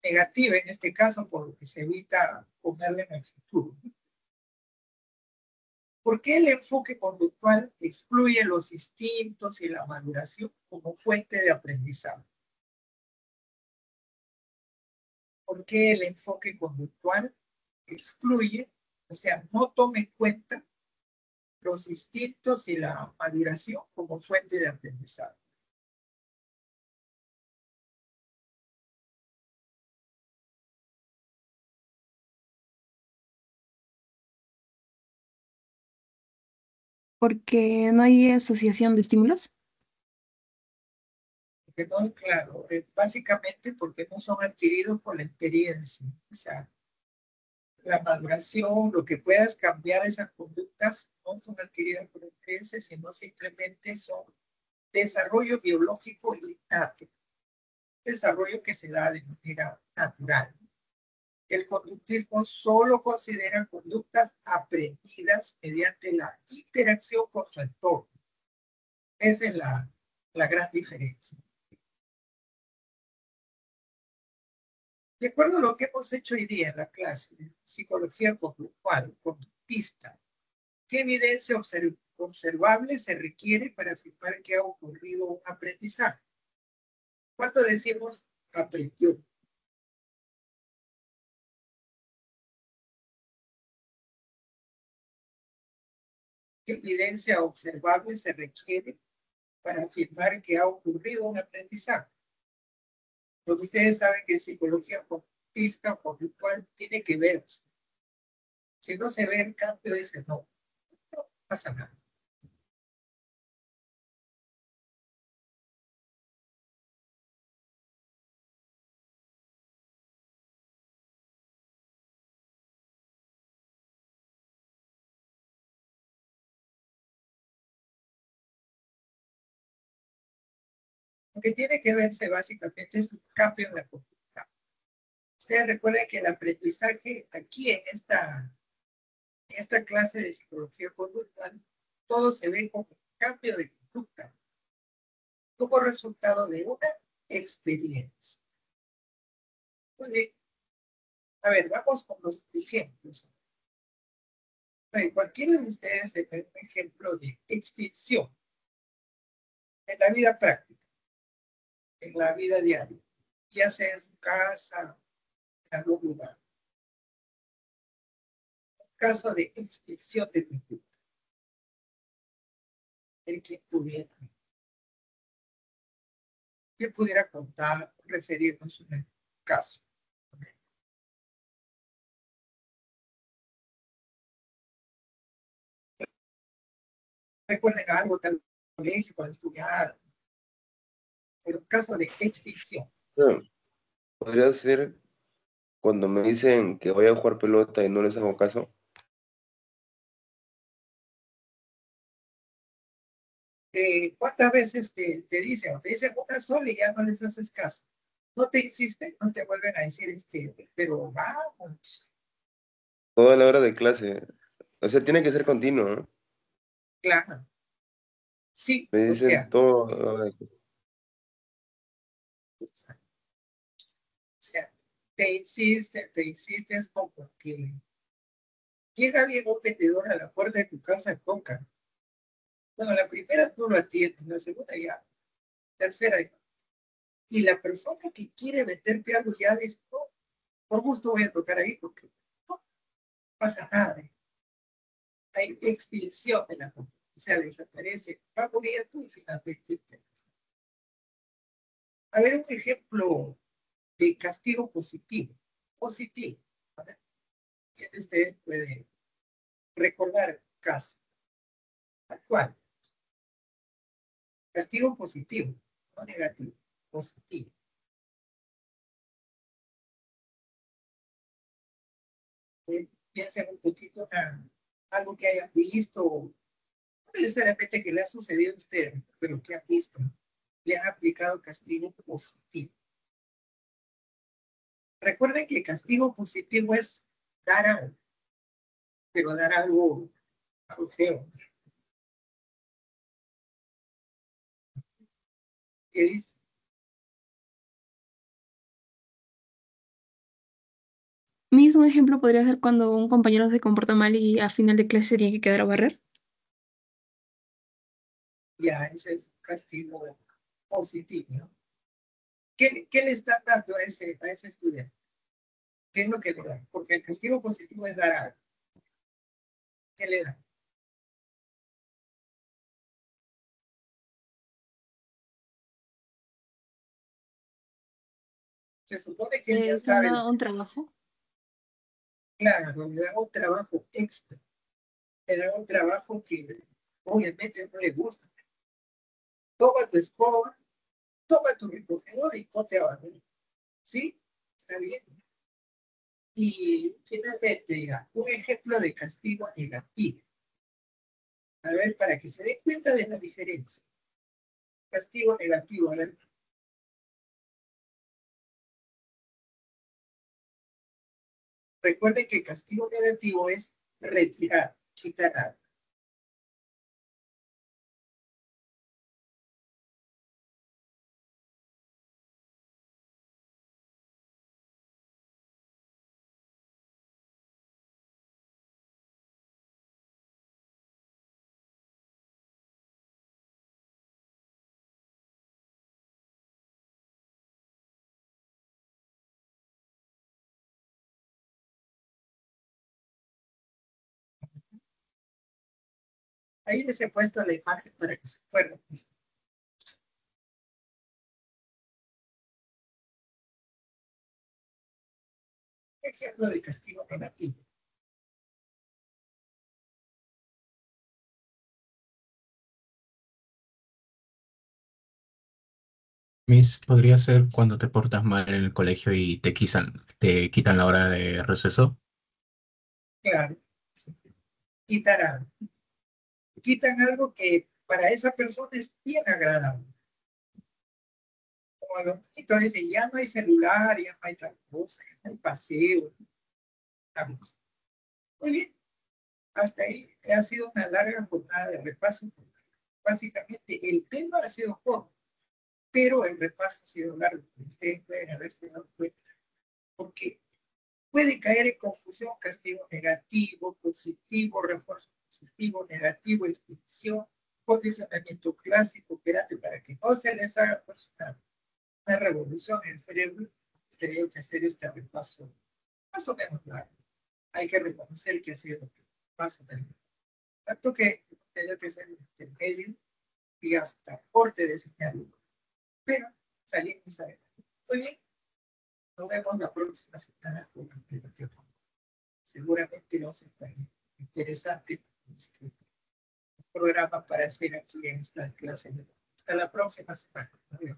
negativa, en este caso, por lo que se evita comerle en el futuro. ¿Por qué el enfoque conductual excluye los instintos y la maduración como fuente de aprendizaje? ¿Por qué el enfoque conductual excluye, o sea, no toma en cuenta los instintos y la maduración como fuente de aprendizaje? Porque no hay asociación de estímulos. Porque no, claro, básicamente porque no son adquiridos por la experiencia. O sea, la maduración, lo que puedas cambiar esas conductas, no son adquiridas por la experiencia, sino simplemente son desarrollo biológico innato, desarrollo que se da de manera natural. El conductismo solo considera conductas aprendidas mediante la interacción con su entorno. Esa es la gran diferencia. De acuerdo a lo que hemos hecho hoy día en la clase de psicología conductual, conductista, ¿qué evidencia observable se requiere para afirmar que ha ocurrido un aprendizaje? ¿Cuándo decimos aprendió? ¿Qué evidencia observable se requiere para afirmar que ha ocurrido un aprendizaje? Lo que ustedes saben que es psicología conductista, por lo cual tiene que verse. Si no se ve el cambio, dice no, no pasa nada. Lo que tiene que verse básicamente es un cambio en la conducta. Ustedes recuerden que el aprendizaje aquí en esta clase de psicología conductual, todo se ve como un cambio de conducta, como resultado de una experiencia. Muy bien. A ver, vamos con los ejemplos. A ver, cualquiera de ustedes se ve un ejemplo de extinción en la vida práctica, en la vida diaria, ya sea en su casa, en algún lugar. Un caso de extinción de conducta. El que pudiera. ¿Quién pudiera contar, referirnos a un caso? Recuerden algo tal colegio cuando estudiar, en un caso de extinción. No, podría ser cuando me dicen que voy a jugar pelota y no les hago caso. ¿Cuántas veces te dicen una sola y ya no les haces caso? No te insisten, no te vuelven a decir, pero vamos, Toda la hora de clase. O sea, tiene que ser continuo, ¿no? claro. Sí, Me o dicen sea, todo. te insisten como que llega bien un vendedor a la puerta de tu casa, toca. Bueno, la primera tú lo atiendes, la segunda ya, tercera ya. Y la persona que quiere venderte algo ya dice, no, por gusto voy a tocar ahí porque no pasa nada. Hay extinción de la conducta, o sea, desaparece, va muriendo y finalmente. A ver, un ejemplo de castigo positivo. Positivo. ¿Vale? Usted puede recordar el caso actual. Castigo positivo, no negativo, positivo. Piensen un poquito en algo que hayan visto, no necesariamente que le ha sucedido a usted, pero que han visto, le han aplicado castigo positivo. Recuerden que castigo positivo es dar algo, pero dar algo feo. ¿Qué dice? Mismo ejemplo podría ser cuando un compañero se comporta mal y a final de clase tiene que quedar a barrer. Ya, ese es un castigo positivo, ¿no? ¿Qué le está dando a ese estudiante? ¿Qué es lo que le da? Porque el castigo positivo es dar algo. ¿Qué le da? Se supone que él ya Es sabe lo un que es. trabajo. Claro, le da un trabajo extra. Le da un trabajo que obviamente no le gusta. Toma tu escoba, toma tu recogedor y ponte a barrer. ¿Sí? Está bien. Y finalmente, ya, un ejemplo de castigo negativo. A ver, para que se dé cuenta de la diferencia. Castigo negativo, a ver. Recuerden que castigo negativo es retirar, quitar algo. Ahí les he puesto la imagen para que se acuerden. Ejemplo de castigo negativo. Miss, podría ser cuando te portas mal en el colegio y te quitan la hora de receso. Claro, sí. Quitarán. Quitan algo que para esa persona es bien agradable. Como los monitores dicen, ya no hay celular, ya no hay tal cosa, ya no hay paseo. Vamos. Muy bien, hasta ahí ha sido una larga jornada de repaso. Básicamente el tema ha sido corto, pero el repaso ha sido largo. Ustedes pueden haberse dado cuenta. Porque puede caer en confusión castigo negativo, positivo, refuerzo positivo, negativo, extinción, condicionamiento clásico, operante, para que no se les haga pues, una revolución en el cerebro, tendría que hacer este repaso más o menos largo. Hay que reconocer que ha sido más o menos. Tanto que tendría que ser intermedio y hasta corte de señal. Pero salimos adelante. Muy bien, nos vemos la próxima semana con el tema. Seguramente va a ser interesante un programa para hacer aquí en estas clases. Hasta la próxima semana. Adiós.